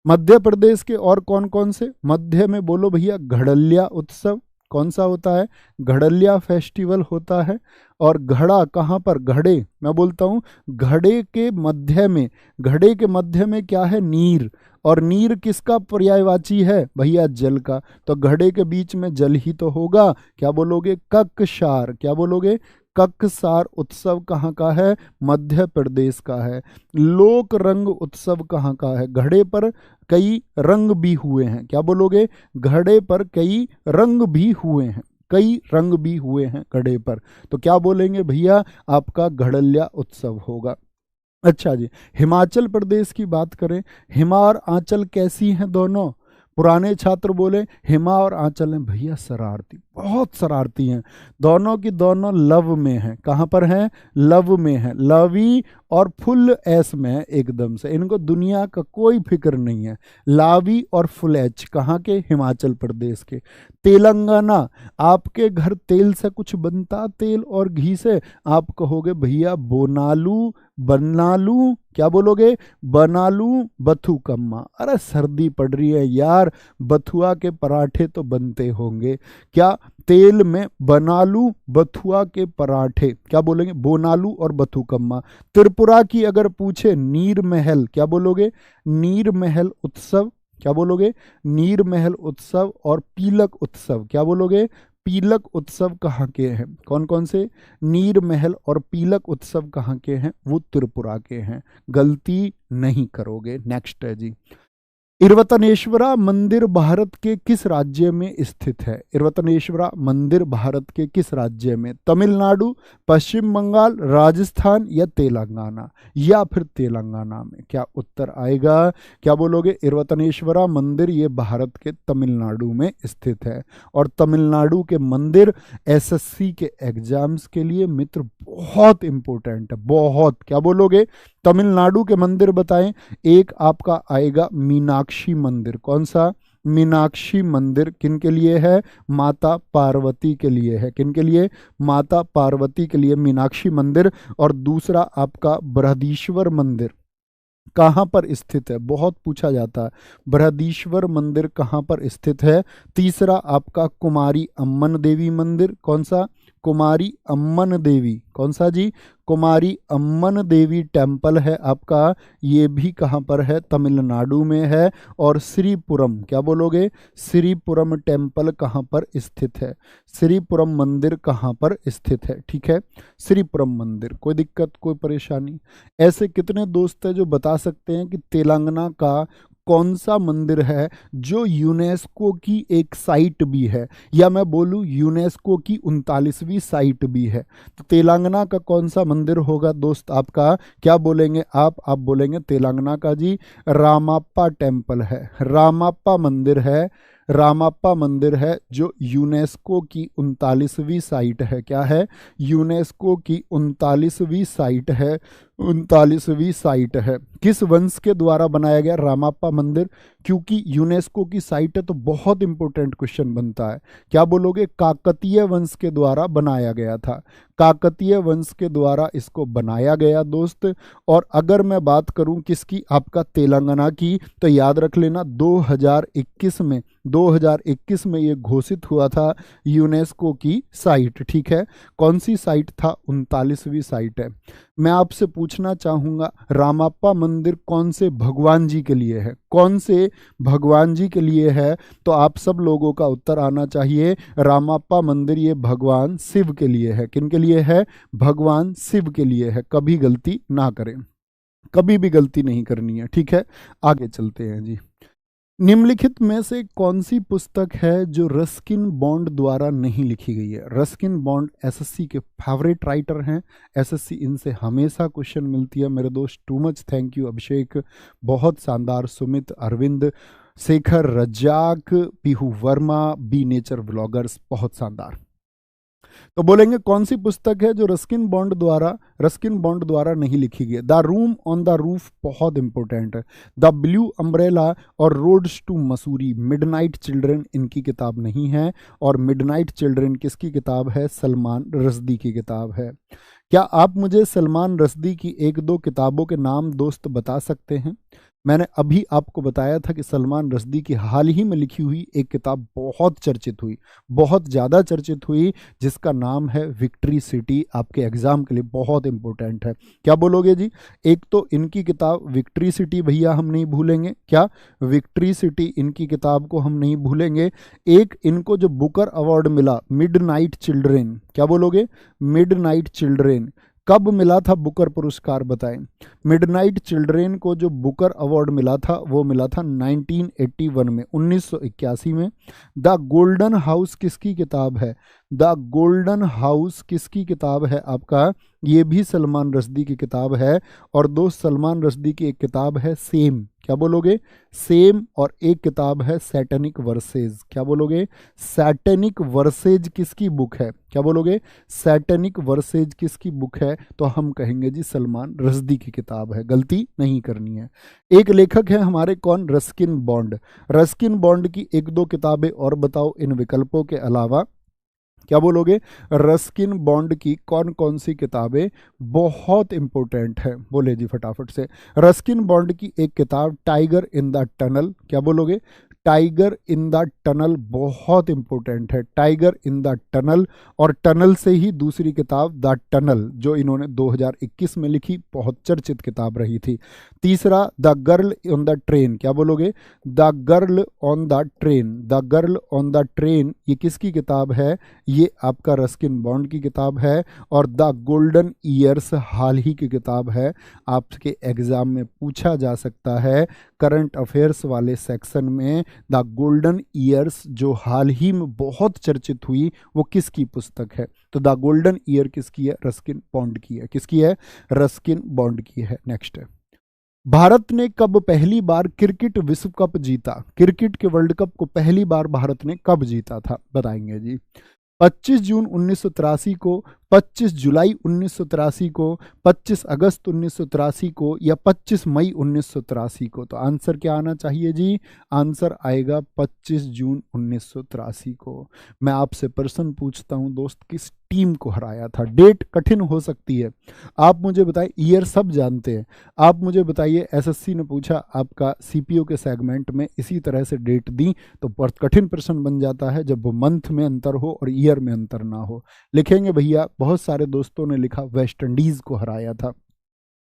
मध्य प्रदेश के और कौन कौन से? मध्य में बोलो भैया घड़लिया उत्सव। कौन सा होता है? घड़लिया फेस्टिवल होता है। और घड़ा कहाँ पर? घड़े, मैं बोलता हूँ घड़े के मध्य में, घड़े के मध्य में क्या है? नीर। और नीर किसका पर्यायवाची है? भैया जल का। तो घड़े के बीच में जल ही तो होगा। क्या बोलोगे? ककसार। क्या बोलोगे? ककसार उत्सव कहाँ का है? मध्य प्रदेश का है। लोक रंग उत्सव कहाँ का है? घड़े पर कई रंग भी हुए हैं। क्या बोलोगे? घड़े पर कई रंग भी हुए हैं, कई रंग भी हुए हैं घड़े पर। तो क्या बोलेंगे भैया? आपका घड़लिया उत्सव होगा। अच्छा जी, हिमाचल प्रदेश की बात करें, हिमा और आंचल कैसी हैं दोनों? पुराने छात्र बोले हिमा और आंचल हैं भैया शरारती, बहुत शरारती हैं। दोनों की दोनों लव में हैं। कहाँ पर हैं? लव में हैं, लवी और फुल एस में है एकदम से। इनको दुनिया का कोई फिक्र नहीं है। लावी और फुल एच कहाँ के? हिमाचल प्रदेश के। तेलंगाना, आपके घर तेल से कुछ बनता, तेल और घी से? आप कहोगे भैया बोनालू, बनालू। क्या बोलोगे? बनालू बथुकम्मा। अरे सर्दी पड़ रही है यार, बथुआ के पराठे तो बनते होंगे। क्या? तेल में बनालू बथुआ के पराठे। क्या बोलेंगे? बोनालू और बथुकम्मा। त्रिपुरा की अगर पूछे नीर महल, क्या बोलोगे? नीर महल उत्सव। क्या बोलोगे? नीर महल उत्सव और पीलक उत्सव। क्या बोलोगे? पीलक उत्सव कहाँ के हैं? कौन कौन से? नीर महल और पीलक उत्सव कहाँ के हैं? वो त्रिपुरा के हैं। गलती नहीं करोगे। नेक्स्ट है जी, इरवतनेश्वरा मंदिर भारत के किस राज्य में स्थित है? इरवतनेश्वरा मंदिर भारत के किस राज्य में? तमिलनाडु, पश्चिम बंगाल, राजस्थान या तेलंगाना? या फिर तेलंगाना में? क्या उत्तर आएगा? क्या बोलोगे? इरवतनेश्वरा मंदिर ये भारत के तमिलनाडु में स्थित है। और तमिलनाडु के मंदिर SSC के एग्जाम्स के लिए मित्र बहुत इंपॉर्टेंट है, बहुत। क्या बोलोगे? तमिलनाडु के मंदिर बताएं। एक आपका आएगा मीनाक्षी मंदिर। कौन सा? मीनाक्षी मंदिर किन के लिए है? माता पार्वती के लिए है। किन के लिए? माता पार्वती के लिए मीनाक्षी मंदिर। और दूसरा आपका बृहदीश्वर मंदिर कहाँ पर स्थित है? बहुत पूछा जाता है, बृहदीश्वर मंदिर कहाँ पर स्थित है? तीसरा आपका कुमारी अम्मन देवी मंदिर। कौन सा? कुमारी अम्मन देवी, कौन सा जी, कुमारी अम्मन देवी टेम्पल है आपका, ये भी कहाँ पर है, तमिलनाडु में है। और श्रीपुरम, क्या बोलोगे, श्रीपुरम टेम्पल कहाँ पर स्थित है, श्रीपुरम मंदिर कहाँ पर स्थित है, ठीक है, श्रीपुरम मंदिर। कोई दिक्कत, कोई परेशानी? ऐसे कितने दोस्त हैं जो बता सकते हैं कि तेलंगाना का कौन सा मंदिर है जो यूनेस्को की एक साइट भी है, या मैं बोलूँ यूनेस्को की 39वीं साइट भी है? तो तेलंगाना का कौन सा मंदिर होगा दोस्त आपका, क्या बोलेंगे आप बोलेंगे तेलंगाना का जी रामाप्पा टेम्पल है, रामाप्पा मंदिर है, रामाप्पा मंदिर है जो यूनेस्को की 39वीं साइट है। क्या है, यूनेस्को की 39वीं साइट है, 39वीं साइट है। किस वंश के द्वारा बनाया गया रामाप्पा मंदिर, क्योंकि यूनेस्को की साइट है तो बहुत इंपॉर्टेंट क्वेश्चन बनता है, क्या बोलोगे, काकतीय वंश के द्वारा बनाया गया था, काकतीय वंश के द्वारा इसको बनाया गया दोस्त। और अगर मैं बात करूं किसकी, आपका तेलंगाना की, तो याद रख लेना 2021 में ये घोषित हुआ था यूनेस्को की साइट, ठीक है। कौन सी साइट था, 39वीं साइट है। मैं आपसे पूछना चाहूंगा रामाप्पा मंदिर कौन से भगवान जी के लिए है, कौन से भगवान जी के लिए है, तो आप सब लोगों का उत्तर आना चाहिए रामाप्पा मंदिर ये भगवान शिव के लिए है। किन के लिए है, भगवान शिव के लिए है। कभी गलती ना करें, कभी भी गलती नहीं करनी है, ठीक है। आगे चलते हैं जी। निम्नलिखित में से कौन सी पुस्तक है जो रस्किन बॉन्ड द्वारा नहीं लिखी गई है? रस्किन बॉन्ड एसएससी के फेवरेट राइटर हैं, एसएससी इनसे हमेशा क्वेश्चन मिलती है मेरे दोस्त। Too much thank you Abhishek, बहुत शानदार, Sumit, Arvind, Shekhar, Razzaq, Pihu Verma, be nature vloggers, बहुत शानदार। तो बोलेंगे कौन सी पुस्तक है जो रस्किन बॉन्ड द्वारा नहीं लिखी गई? The room on the roof बहुत इंपॉर्टेंट है, द ब्लू अम्ब्रेला और roads to Mussoorie, midnight children इनकी किताब नहीं है। और मिडनाइट चिल्ड्रन किसकी किताब है, सलमान रश्दी की किताब है। क्या आप मुझे सलमान रश्दी की एक दो किताबों के नाम दोस्त बता सकते हैं? मैंने अभी आपको बताया था कि सलमान रश्दी की हाल ही में लिखी हुई एक किताब बहुत चर्चित हुई, बहुत ज़्यादा चर्चित हुई, जिसका नाम है विक्ट्री सिटी। आपके एग्जाम के लिए बहुत इंपॉर्टेंट है। क्या बोलोगे जी? एक तो इनकी किताब विक्ट्री सिटी भैया हम नहीं भूलेंगे, क्या विक्ट्री सिटी इनकी किताब को हम नहीं भूलेंगे। एक इनको जो बुकर अवार्ड मिला मिडनाइट चिल्ड्रेन, क्या बोलोगे, मिडनाइट चिल्ड्रेन, कब मिला था बुकर पुरस्कार बताएं? मिडनाइट चिल्ड्रेन को जो बुकर अवार्ड मिला था वो मिला था 1981 में, 1981 में। द गोल्डन हाउस किसकी किताब है? द गोल्डन हाउस किसकी किताब है आपका? ये भी सलमान रश्दी की किताब है। और दोस्त सलमान रश्दी की एक किताब है सेम, क्या बोलोगे, सेम। और एक किताब है सैटेनिक वर्सेज, क्या बोलोगे, सैटेनिक वर्सेज किसकी बुक है? क्या बोलोगे, सैटेनिक वर्सेज किसकी बुक है? तो हम कहेंगे जी सलमान रश्दी की किताब है, गलती नहीं करनी है। एक लेखक है हमारे कौन, रस्किन बॉन्ड। रस्किन बॉन्ड की एक दो किताबें और बताओ इन विकल्पों के अलावा, क्या बोलोगे, रस्किन बॉन्ड की कौन कौन सी किताबें बहुत इंपॉर्टेंट है? बोले जी फटाफट से। रस्किन बॉन्ड की एक किताब टाइगर इन द टनल, क्या बोलोगे, टाइगर इन द टनल बहुत इंपॉर्टेंट है, टाइगर इन द टनल। और टनल से ही दूसरी किताब द टनल जो इन्होंने 2021 में लिखी, बहुत चर्चित किताब रही थी। तीसरा the girl on the train, क्या बोलोगे, the girl on the train, the girl on the train ये किसकी किताब है? ये आपका रस्किन बॉन्ड की किताब है। और द गोल्डन ईयर्स हाल ही की किताब है, आपके एग्जाम में पूछा जा सकता है करंट अफेयर्स वाले सेक्शन में। द गोल्डन ईयर्स जो हाल ही में बहुत चर्चित हुई वो किसकी पुस्तक है? तो द गोल्डन ईयर किसकी है? रस्किन बॉन्ड की है। किसकी है? रस्किन बॉन्ड की है। नेक्स्ट है, भारत ने कब पहली बार क्रिकेट विश्व कप जीता? क्रिकेट के वर्ल्ड कप को पहली बार भारत ने कब जीता था बताएंगे जी। 25 जून 1983 को, 25 जुलाई 1983 को, 25 अगस्त 1983 को, या 25 मई 1983 को? तो आंसर क्या आना चाहिए जी? आंसर आएगा 25 जून 1983 को। मैं आपसे प्रश्न पूछता हूं दोस्त, किस टीम को हराया था? डेट कठिन हो सकती है, आप मुझे बताइए, ईयर सब जानते हैं, आप मुझे बताइए, एसएससी ने पूछा आपका सीपीओ के सेगमेंट में इसी तरह से डेट दी तो बहुत कठिन प्रश्न बन जाता है जब वो मंथ में अंतर हो और ईयर में अंतर ना हो। लिखेंगे भैया, बहुत सारे दोस्तों ने लिखा वेस्ट इंडीज को हराया था।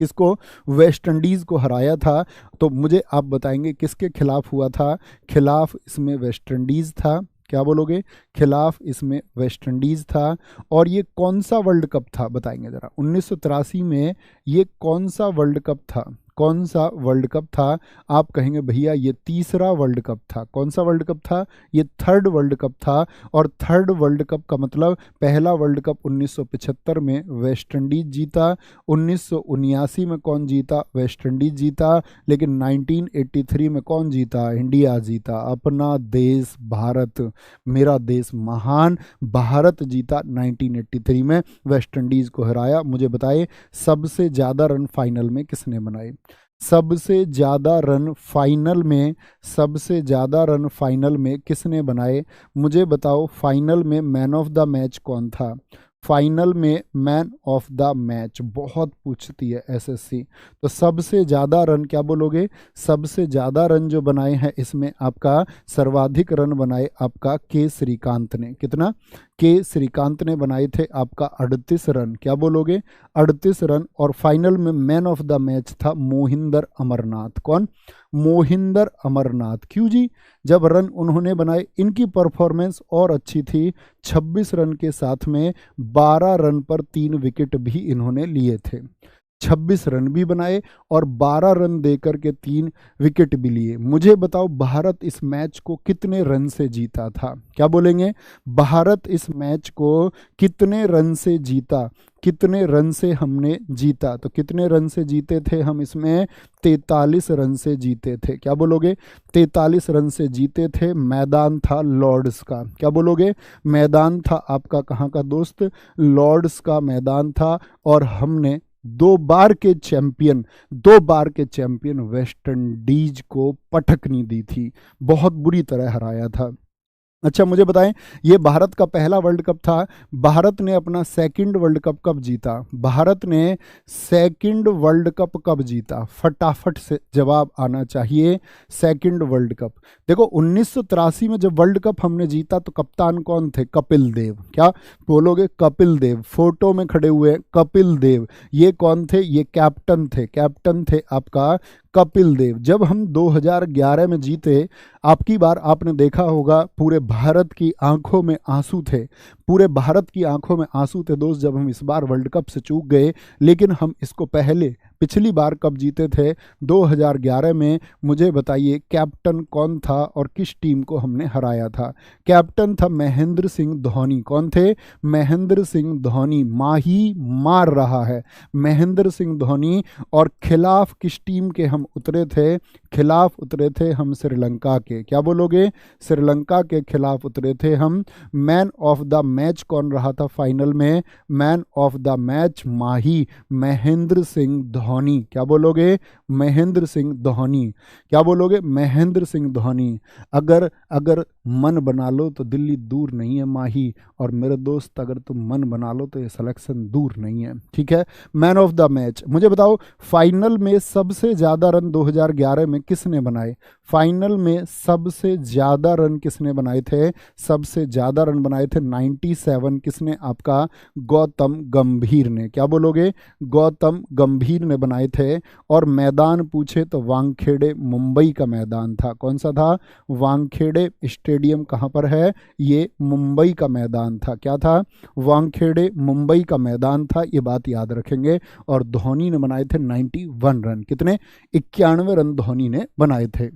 किसको? वेस्ट इंडीज को हराया था। तो मुझे आप बताएंगे किसके खिलाफ हुआ था? खिलाफ इसमें वेस्ट इंडीज था। क्या बोलोगे? खिलाफ इसमें वेस्ट इंडीज था। और ये कौन सा वर्ल्ड कप था बताएंगे जरा? 1983 में ये कौन सा वर्ल्ड कप था? कौन सा वर्ल्ड कप था? आप कहेंगे भैया ये तीसरा वर्ल्ड कप था। कौन सा वर्ल्ड कप था? ये थर्ड वर्ल्ड कप था। और थर्ड वर्ल्ड कप का मतलब पहला वर्ल्ड कप 1975 में वेस्ट इंडीज जीता, 1979 में कौन जीता? वेस्ट इंडीज जीता। लेकिन 1983 में कौन जीता? इंडिया जीता। अपना देश भारत, मेरा देश महान, भारत जीता 1983 में, वेस्ट इंडीज को हराया। मुझे बताइए सबसे ज्यादा रन फाइनल में किसने बनाए? सबसे ज्यादा रन फाइनल में, सबसे ज्यादा रन फाइनल में किसने बनाए? मुझे बताओ फाइनल में मैन ऑफ द मैच कौन था? फाइनल में मैन ऑफ द मैच बहुत पूछती है एसएससी। तो सबसे ज़्यादा रन क्या बोलोगे? सबसे ज़्यादा रन जो बनाए हैं इसमें आपका सर्वाधिक रन बनाए आपका के श्रीकांत ने। कितना? के श्रीकांत ने बनाए थे आपका 38 रन। क्या बोलोगे? 38 रन। और फाइनल में मैन ऑफ द मैच था मोहिंदर अमरनाथ। कौन? मोहिंदर अमरनाथ। क्यों जी? जब रन उन्होंने बनाए, इनकी परफॉर्मेंस और अच्छी थी। 26 रन के साथ में 12 रन पर 3 विकेट भी इन्होंने लिए थे। 26 रन भी बनाए और 12 रन देकर के 3 विकेट भी लिए। मुझे बताओ भारत इस मैच को कितने रन से जीता था? क्या बोलेंगे? भारत इस मैच को कितने रन से जीता? कितने रन से हमने जीता? तो कितने रन से जीते थे हम इसमें? 43 रन से जीते थे। क्या बोलोगे? 43 रन से जीते थे। मैदान था लॉर्ड्स का। क्या बोलोगे? मैदान था आपका कहाँ का दोस्त? लॉर्ड्स का मैदान था। और हमने 2 बार के चैंपियन, 2 बार के चैंपियन वेस्ट इंडीज को पटकनी दी थी, बहुत बुरी तरह हराया था। अच्छा मुझे बताएं, ये भारत का पहला वर्ल्ड कप था। भारत ने अपना सेकंड वर्ल्ड कप कब जीता? भारत ने सेकंड वर्ल्ड कप कब जीता? फटाफट से जवाब आना चाहिए। सेकंड वर्ल्ड कप, देखो 1983 में जब वर्ल्ड कप हमने जीता तो कप्तान कौन थे? कपिल देव। क्या बोलोगे? कपिल देव। फोटो में खड़े हुए कपिल देव, ये कौन थे? ये कैप्टन थे। कैप्टन थे आपका कपिल देव। जब हम 2011 में जीते, आपकी बार आपने देखा होगा पूरे भारत की आंखों में आंसू थे, पूरे भारत की आंखों में आंसू थे दोस्त जब हम इस बार वर्ल्ड कप से चूक गए। लेकिन हम इसको पहले पिछली बार कब जीते थे? 2011 में। मुझे बताइए कैप्टन कौन था और किस टीम को हमने हराया था? कैप्टन था महेंद्र सिंह धोनी। कौन थे? महेंद्र सिंह धोनी। माही मार रहा है महेंद्र सिंह धोनी। और खिलाफ किस टीम के हम उतरे थे? खिलाफ उतरे थे हम श्रीलंका के। क्या बोलोगे? श्रीलंका के खिलाफ उतरे थे हम। मैन ऑफ द मैच कौन रहा था फाइनल में? मैन ऑफ द मैच माही महेंद्र सिंह धोनी। क्या बोलोगे? महेंद्र सिंह धोनी। क्या बोलोगे? महेंद्र सिंह धोनी। अगर अगर मन बना लो तो दिल्ली दूर नहीं है माही। और मेरे दोस्त अगर तुम मन बना लो तो ये सिलेक्शन दूर नहीं है। ठीक है, मैन ऑफ द मैच। मुझे बताओ फाइनल में सबसे ज्यादा रन 2011 में किसने बनाए? फाइनल में सबसे ज्यादा रन किसने बनाए थे? सबसे ज्यादा रन बनाए थे 97। किसने? आपका गौतम गंभीर ने। क्या बोलोगे? गौतम गंभीर ने बनाए थे। और मैदान पूछे तो वानखेड़े मुंबई का मैदान था। कौन सा था? वानखेड़े स्टेडियम कहाँ पर है? ये मुंबई का मैदान था। क्या था? वानखेड़े मुंबई का मैदान था। ये बात याद रखेंगे। और धोनी ने बनाए थे 91 रन। कितने? 91 रन धोनी ने बनाए थे।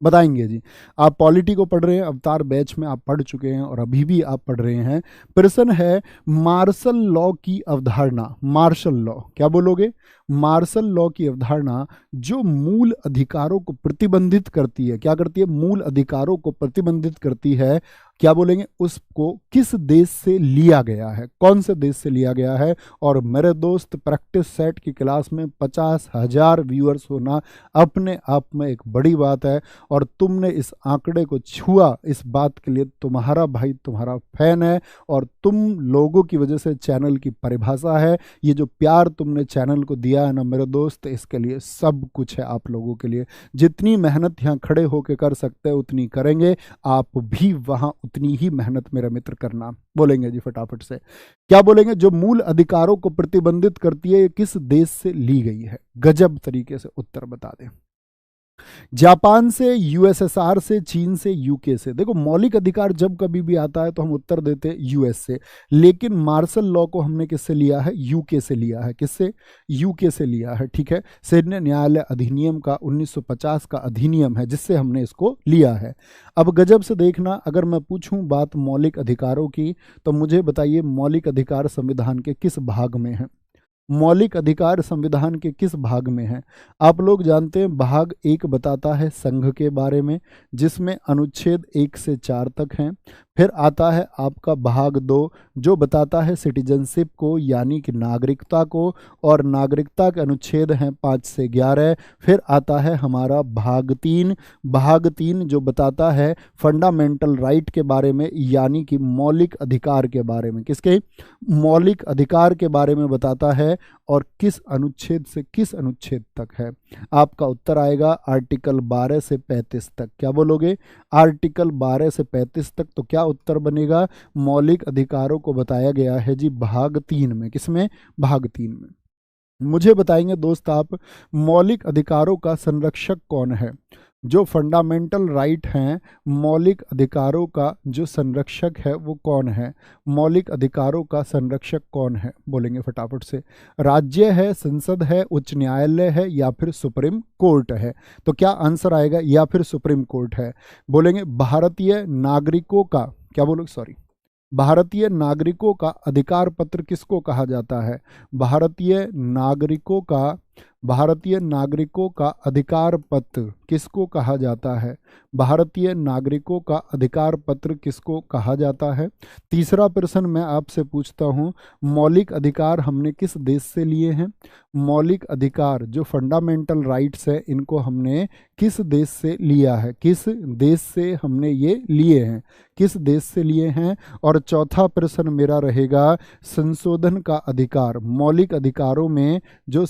बताएंगे जी। आप पॉलिटी को पढ़ रहे हैं, अवतार बैच में आप पढ़ चुके हैं और अभी भी आप पढ़ रहे हैं। प्रश्न है मार्शल लॉ की अवधारणा। Martial law. क्या बोलोगे? मार्शल लॉ की अवधारणा जो मूल अधिकारों को प्रतिबंधित करती है। क्या करती है? मूल अधिकारों को प्रतिबंधित करती है। क्या बोलेंगे, उसको किस देश से लिया गया है, कौन से देश से लिया गया है। और मेरे दोस्त, प्रैक्टिस सेट की क्लास में 50,000 व्यूअर्स होना अपने आप में एक बड़ी बात है, और तुमने इस आंकड़े को छुआ, इस बात के लिए तुम्हारा भाई तुम्हारा फैन है, और तुम लोगों की वजह से चैनल की परिभाषा है। ये जो प्यार तुमने चैनल को दिया है ना मेरे दोस्त, इसके लिए सब कुछ है आप लोगों के लिए। जितनी मेहनत यहाँ खड़े होकर कर सकते हैं उतनी करेंगे, आप भी वहां उतनी ही मेहनत मेरा मित्र करना। बोलेंगे जी फटाफट से, क्या बोलेंगे, जो मूल अधिकारों को प्रतिबंधित करती है ये किस देश से ली गई है, गजब तरीके से उत्तर बता दें। जापान से, यूएसएसआर से, चीन से, यूके से। देखो मौलिक अधिकार जब कभी भी आता है तो हम उत्तर देते हैं यूएस से, लेकिन मार्शल लॉ को हमने किससे लिया है, यूके से लिया है। किससे, यूके से लिया है, ठीक है। सैन्य न्यायालय अधिनियम का 1950 का अधिनियम है जिससे हमने इसको लिया है। अब गजब से देखना, अगर मैं पूछूं बात मौलिक अधिकारों की, तो मुझे बताइए मौलिक अधिकार संविधान के किस भाग में है। मौलिक अधिकार संविधान के किस भाग में है। आप लोग जानते हैं भाग 1 बताता है संघ के बारे में, जिसमें अनुच्छेद 1 से 4 तक हैं। फिर आता है आपका भाग 2 जो बताता है सिटीजनशिप को, यानी कि नागरिकता को, और नागरिकता के अनुच्छेद हैं 5 से 11। फिर आता है हमारा भाग 3, भाग 3 जो बताता है फंडामेंटल राइट के बारे में, यानी कि मौलिक अधिकार के बारे में। किसके, मौलिक अधिकार के बारे में बताता है, और किस अनुच्छेद से किस अनुच्छेद तक है। आपका उत्तर आएगा आर्टिकल 12 से 35 तक। क्या बोलोगे, आर्टिकल 12 से 35 तक। तो क्या उत्तर बनेगा, मौलिक अधिकारों को बताया गया है जी भाग 3 में। किसमें, भाग 3 में। मुझे बताएंगे दोस्त आप, मौलिक अधिकारों का संरक्षक कौन है। जो फंडामेंटल राइट हैं, मौलिक अधिकारों का जो संरक्षक है वो कौन है, मौलिक अधिकारों का संरक्षक कौन है। बोलेंगे फटाफट से, राज्य है, संसद है, उच्च न्यायालय है, या फिर सुप्रीम कोर्ट है। तो क्या आंसर आएगा, या फिर सुप्रीम कोर्ट है। बोलेंगे भारतीय नागरिकों का, क्या बोलोगे, सॉरी, भारतीय नागरिकों का अधिकार पत्र किसको कहा जाता है। भारतीय नागरिकों का, भारतीय नागरिकों का अधिकार पत्र किसको कहा जाता है। भारतीय नागरिकों का अधिकार पत्र किसको कहा जाता है। तीसरा प्रश्न मैं आपसे पूछता हूँ, मौलिक अधिकार हमने किस देश से लिए हैं। मौलिक अधिकार जो फंडामेंटल राइट्स है, इनको हमने किस देश से लिया है, किस देश से हमने ये लिए हैं, किस देश से लिए हैं। और चौथा प्रश्न मेरा रहेगा, संशोधन का अधिकार, मौलिक अधिकारों में जो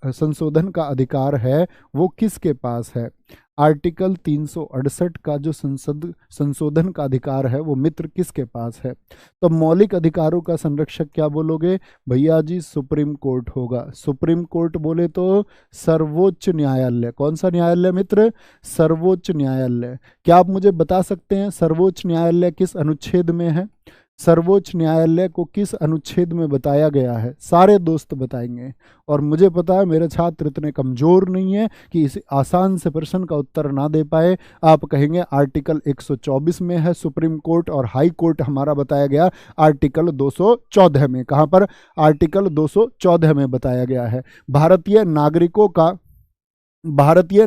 संशोधन का अधिकार है वो किसके पास है। आर्टिकल 368 का जो संशोधन का अधिकार है वो मित्र किसके पास है। तो मौलिक अधिकारों का संरक्षक क्या बोलोगे भैया जी, सुप्रीम कोर्ट होगा। सुप्रीम कोर्ट बोले तो सर्वोच्च न्यायालय। कौन सा न्यायालय मित्र, सर्वोच्च न्यायालय। क्या आप मुझे बता सकते हैं सर्वोच्च न्यायालय किस अनुच्छेद में है, सर्वोच्च न्यायालय को किस अनुच्छेद में बताया गया है। सारे दोस्त बताएंगे, और मुझे पता है मेरे छात्र इतने कमजोर नहीं है कि इस आसान से प्रश्न का उत्तर ना दे पाए। आप कहेंगे आर्टिकल 124 में है सुप्रीम कोर्ट, और हाई कोर्ट हमारा बताया गया आर्टिकल 214 में। कहाँ पर, आर्टिकल 214 में बताया गया है। भारतीय नागरिकों का, भारतीय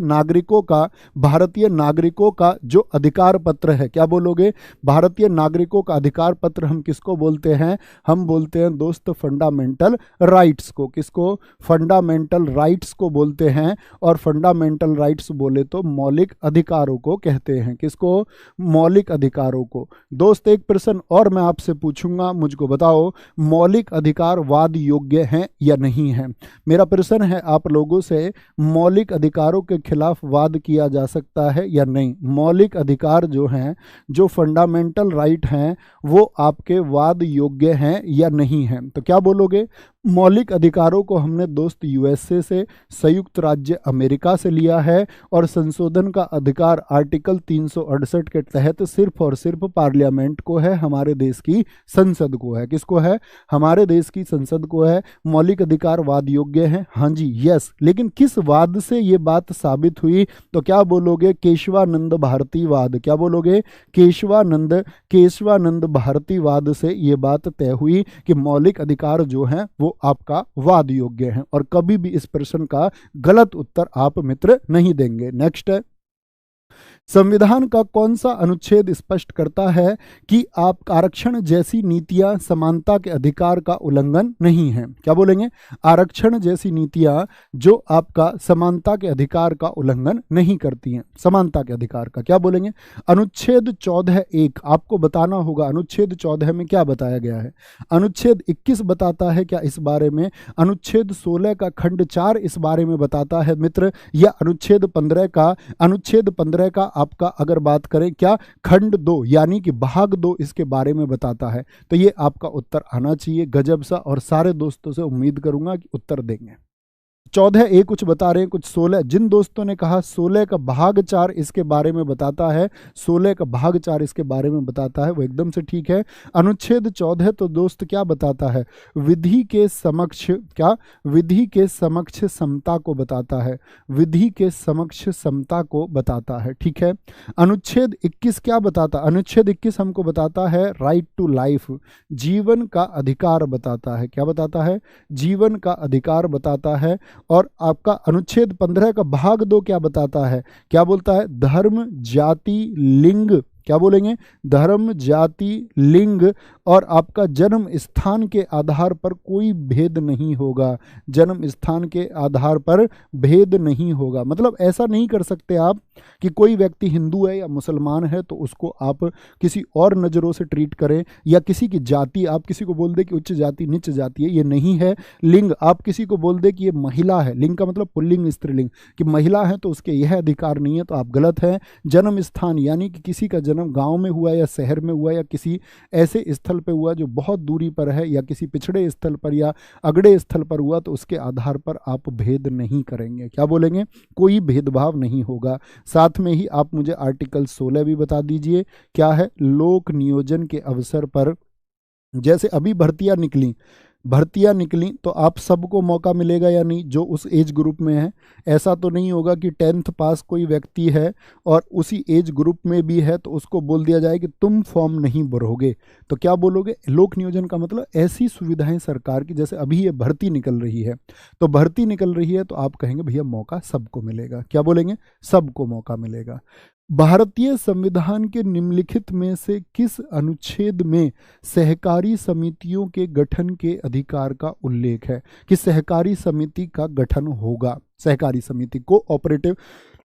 नागरिकों का जो अधिकार पत्र है, क्या बोलोगे, भारतीय नागरिकों का अधिकार पत्र हम किसको बोलते हैं, हम बोलते हैं दोस्त फंडामेंटल राइट्स को। किसको, फंडामेंटल राइट्स को बोलते हैं। और फंडामेंटल राइट्स बोले तो मौलिक अधिकारों को कहते हैं। किसको, मौलिक अधिकारों को। दोस्त एक प्रश्न और मैं आपसे पूछूंगा, मुझको बताओ मौलिक अधिकार वाद योग्य हैं या नहीं है। मेरा प्रश्न है आप लोगों से, मौलिक अधिकारों के खिलाफ वाद किया जा सकता है या नहीं। मौलिक अधिकार जो हैं, जो फंडामेंटल राइट हैं, वो आपके वाद योग्य हैं या नहीं हैं। तो क्या बोलोगे, मौलिक अधिकारों को हमने दोस्त यूएसए से, संयुक्त राज्य अमेरिका से लिया है, और संशोधन का अधिकार आर्टिकल 368 के तहत सिर्फ और सिर्फ पार्लियामेंट को है, हमारे देश की संसद को है। किसको है, हमारे देश की संसद को है। मौलिक अधिकार वाद योग्य है, हाँ जी, यस। लेकिन किस वाद से ये बात साबित हुई, तो क्या बोलोगे, केशवानंद भारतीवाद। क्या बोलोगे, केशवानंद भारतीवाद से ये बात तय हुई कि मौलिक अधिकार जो हैं वो आपका वाद योग्य है। और कभी भी इस प्रश्न का गलत उत्तर आप मित्र नहीं देंगे। नेक्स्ट है, संविधान का कौन सा अनुच्छेद स्पष्ट करता है कि आप आरक्षण जैसी नीतियां समानता के अधिकार का उल्लंघन नहीं है? क्या बोलेंगे? आरक्षण जैसी नीतियां जो आपका समानता के अधिकार का उल्लंघन नहीं करती हैं, समानता के अधिकार का, क्या बोलेंगे? अनुच्छेद 14(1) आपको बताना होगा अनुच्छेद 14 में क्या बताया गया है। अनुच्छेद 21 बताता है क्या इस बारे में? अनुच्छेद 16 का खंड 4 इस बारे में बताता है मित्र, या अनुच्छेद 15 का आपका अगर बात करें क्या, खंड 2 यानी कि भाग 2 इसके बारे में बताता है? तो ये आपका उत्तर आना चाहिए गजब सा, और सारे दोस्तों से उम्मीद करूंगा कि उत्तर देंगे। 14(a) कुछ बता रहे हैं, कुछ 16। जिन दोस्तों ने कहा 16 का भाग 4 इसके बारे में बताता है, 16 का भाग 4 इसके बारे में बताता है, वो एकदम से ठीक है। अनुच्छेद 14 तो दोस्त क्या बताता है? विधि के समक्ष, क्या? विधि के समक्ष समता को बताता है, विधि के समक्ष समता को बताता है, ठीक है। अनुच्छेद 21 क्या बताता? अनुच्छेद 21 हमको बताता है राइट टू लाइफ, जीवन का अधिकार बताता है। क्या बताता है? जीवन का अधिकार बताता है। और आपका अनुच्छेद 15 का भाग 2 क्या बताता है? क्या बोलता है? धर्म, जाति, लिंग, क्या बोलेंगे? धर्म, जाति, लिंग और आपका जन्म स्थान के आधार पर कोई भेद नहीं होगा, जन्म स्थान के आधार पर भेद नहीं होगा। मतलब ऐसा नहीं कर सकते आप कि कोई व्यक्ति हिंदू है या मुसलमान है तो उसको आप किसी और नज़रों से ट्रीट करें, या किसी की जाति आप किसी को बोल दे कि उच्च जाति नीच जाति है, ये नहीं है। लिंग आप किसी को बोल दे कि ये महिला है, लिंग का मतलब पुल्लिंग स्त्रीलिंग, कि महिला है तो उसके यह अधिकार नहीं है, तो आप गलत हैं। जन्म स्थान यानी कि किसी का जन्म गांव में हुआ या शहर में हुआ या किसी ऐसे स्थल पे हुआ जो बहुत दूरी पर है, या किसी पिछड़े स्थल पर या अगड़े स्थल पर हुआ, तो उसके आधार पर आप भेद नहीं करेंगे। क्या बोलेंगे? कोई भेदभाव नहीं होगा। साथ में ही आप मुझे आर्टिकल 16 भी बता दीजिए, क्या है? लोक नियोजन के अवसर पर, जैसे अभी भर्तियां निकली तो आप सबको मौका मिलेगा या नहीं, जो उस एज ग्रुप में है। ऐसा तो नहीं होगा कि 10th पास कोई व्यक्ति है और उसी एज ग्रुप में भी है तो उसको बोल दिया जाए कि तुम फॉर्म नहीं भरोगे। तो क्या बोलोगे? लोक नियोजन का मतलब ऐसी सुविधाएं सरकार की, जैसे अभी ये भर्ती निकल रही है, तो भर्ती निकल रही है तो आप कहेंगे भैया मौका सबको मिलेगा। क्या बोलेंगे? सबको मौका मिलेगा। भारतीय संविधान के निम्नलिखित में से किस अनुच्छेद में सहकारी समितियों के गठन के अधिकार का उल्लेख है कि सहकारी समिति का गठन होगा? सहकारी समिति कोऑपरेटिव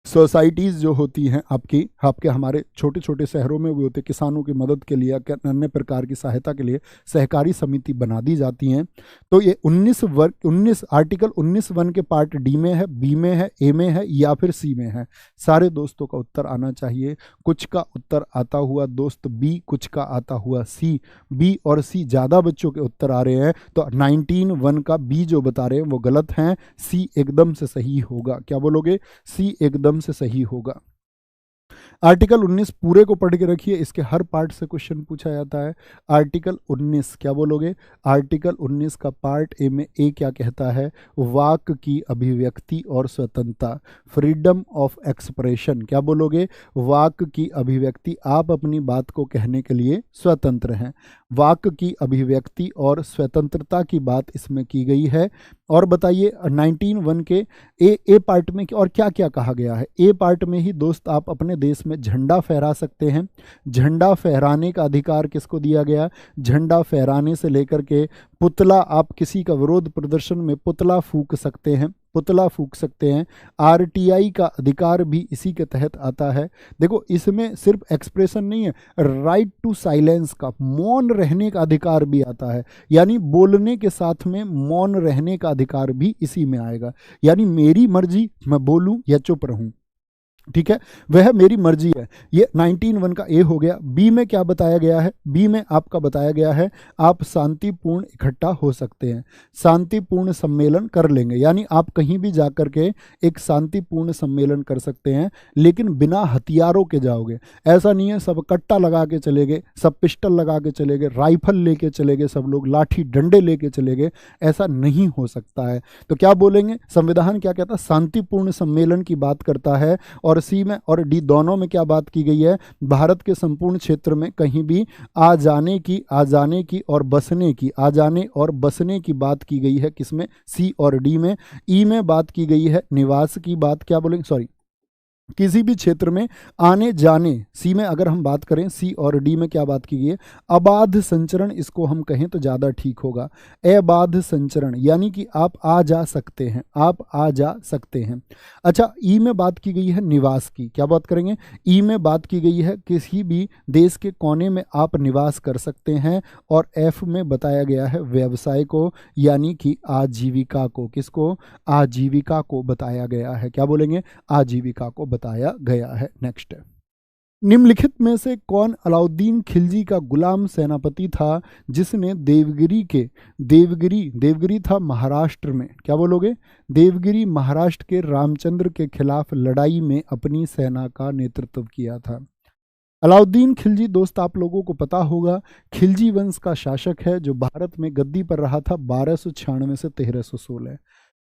सोसाइटीज़ जो होती हैं आपके हमारे छोटे छोटे शहरों में भी होते, किसानों की मदद के लिए या अन्य प्रकार की सहायता के लिए सहकारी समिति बना दी जाती हैं। तो ये 19 आर्टिकल 19(1) के पार्ट डी में है, बी में है, ए में है या फिर सी में है? सारे दोस्तों का उत्तर आना चाहिए। कुछ का उत्तर आता हुआ दोस्त बी, कुछ का आता हुआ सी। बी और सी ज़्यादा बच्चों के उत्तर आ रहे हैं, तो 19(1) का बी जो बता रहे हैं वो गलत हैं, सी एकदम से सही होगा। क्या बोलोगे? सी एकदम से सही होगा। आर्टिकल 19 पूरे को पढ़ के रखिए, इसके हर पार्ट से क्वेश्चन पूछा जाता है। आर्टिकल 19 क्या बोलोगे? आर्टिकल 19 का पार्ट ए में ए क्या कहता है? वाक की अभिव्यक्ति और स्वतंत्रता, फ्रीडम ऑफ एक्सप्रेशन। क्या बोलोगे? वाक की अभिव्यक्ति, आप अपनी बात को कहने के लिए स्वतंत्र हैं। वाक की अभिव्यक्ति और स्वतंत्रता की बात इसमें की गई है। और बताइए 19(1) के ए पार्ट में और क्या क्या कहा गया है? ए पार्ट में ही दोस्त आप अपने देश में झंडा फहरा सकते हैं। झंडा फहराने का अधिकार किसको दिया गया? झंडा फहराने से लेकर के पुतला, आप किसी का विरोध प्रदर्शन में पुतला फूंक सकते हैं, पुतला फूंक सकते हैं। आरटीआई का अधिकार भी इसी के तहत आता है। देखो इसमें सिर्फ एक्सप्रेशन नहीं है, राइट टू साइलेंस का, मौन रहने का अधिकार भी आता है, यानी बोलने के साथ में मौन रहने का अधिकार भी इसी में आएगा। यानी मेरी मर्जी मैं बोलूं या चुप रहूं, ठीक है, वह मेरी मर्जी है। ये 19(1) का ए हो गया। बी में क्या बताया गया है? बी में आपका बताया गया है आप शांतिपूर्ण इकट्ठा हो सकते हैं, शांतिपूर्ण सम्मेलन कर लेंगे, यानी आप कहीं भी जाकर के एक शांतिपूर्ण सम्मेलन कर सकते हैं, लेकिन बिना हथियारों के जाओगे। ऐसा नहीं है सब कट्टा लगा के चले गए, सब पिस्टल लगा के चले गए, राइफल लेके चले गए, सब लोग लाठी डंडे लेके चले गए, ऐसा नहीं हो सकता है। तो क्या बोलेंगे? संविधान क्या कहता है? शांतिपूर्ण सम्मेलन की बात करता है। और सी में और डी दोनों में क्या बात की गई है? भारत के संपूर्ण क्षेत्र में कहीं भी आ जाने की और बसने की, आ जाने और बसने की बात की गई है। किसमें? सी और डी में। ई में बात की गई है निवास की बात, क्या बोलेंगे? सॉरी, किसी भी क्षेत्र में आने जाने, सी में अगर हम बात करें, सी और डी में क्या बात की गई है, अबाध संचरण, इसको हम कहें तो ज़्यादा ठीक होगा। अबाध संचरण यानी कि आप आ जा सकते हैं, आप आ जा सकते हैं। अच्छा, ई में बात की गई है निवास की, क्या बात करेंगे, ई में बात की गई है किसी भी देश के कोने में आप निवास कर सकते हैं। और एफ में बताया गया है व्यवसाय को, यानी कि आजीविका को, किसको, आजीविका को बताया गया है, क्या बोलेंगे, आजीविका को बताया गया है। नेक्स्ट, निम्नलिखित में से कौन अलाउद्दीन खिलजी का गुलाम सेनापति था जिसने देवगिरी के, देवगिरी था महाराष्ट्र में, क्या बोलोगे, देवगिरी महाराष्ट्र के रामचंद्र के खिलाफ लड़ाई में अपनी सेना का नेतृत्व किया था। अलाउद्दीन खिलजी दोस्त आप लोगों को पता होगा खिलजी वंश का शासक है जो भारत में गद्दी पर रहा था 1296 से 1316।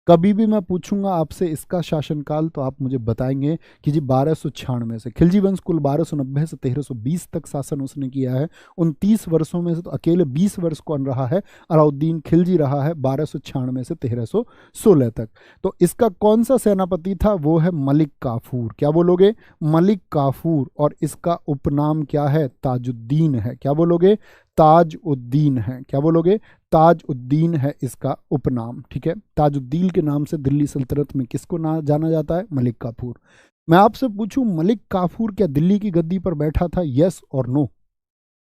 कभी भी मैं पूछूंगा आपसे इसका शासनकाल तो आप मुझे बताएंगे कि जी 1296 से। खिलजी वंश कुल 1290 से 1320 तक शासन उसने किया है। उन 30 वर्षों में से तो अकेले 20 वर्ष कौन रहा है, अलाउद्दीन खिलजी रहा है 1296 से 1316 तक। तो इसका कौन सा सेनापति था, वो है मलिक काफूर, क्या बोलोगे, मलिक काफूर। और इसका उपनाम क्या है, ताजुद्दीन है, क्या बोलोगे, ताज-उद-दीन है, क्या बोलोगे, ताज-उद-दीन है इसका उपनाम। ठीक है, ताजुद्दीन के नाम से दिल्ली सल्तनत में किसको ना जाना जाता है, मलिक काफूर। मैं आपसे पूछूं मलिक काफूर क्या दिल्ली की गद्दी पर बैठा था, यस और नो,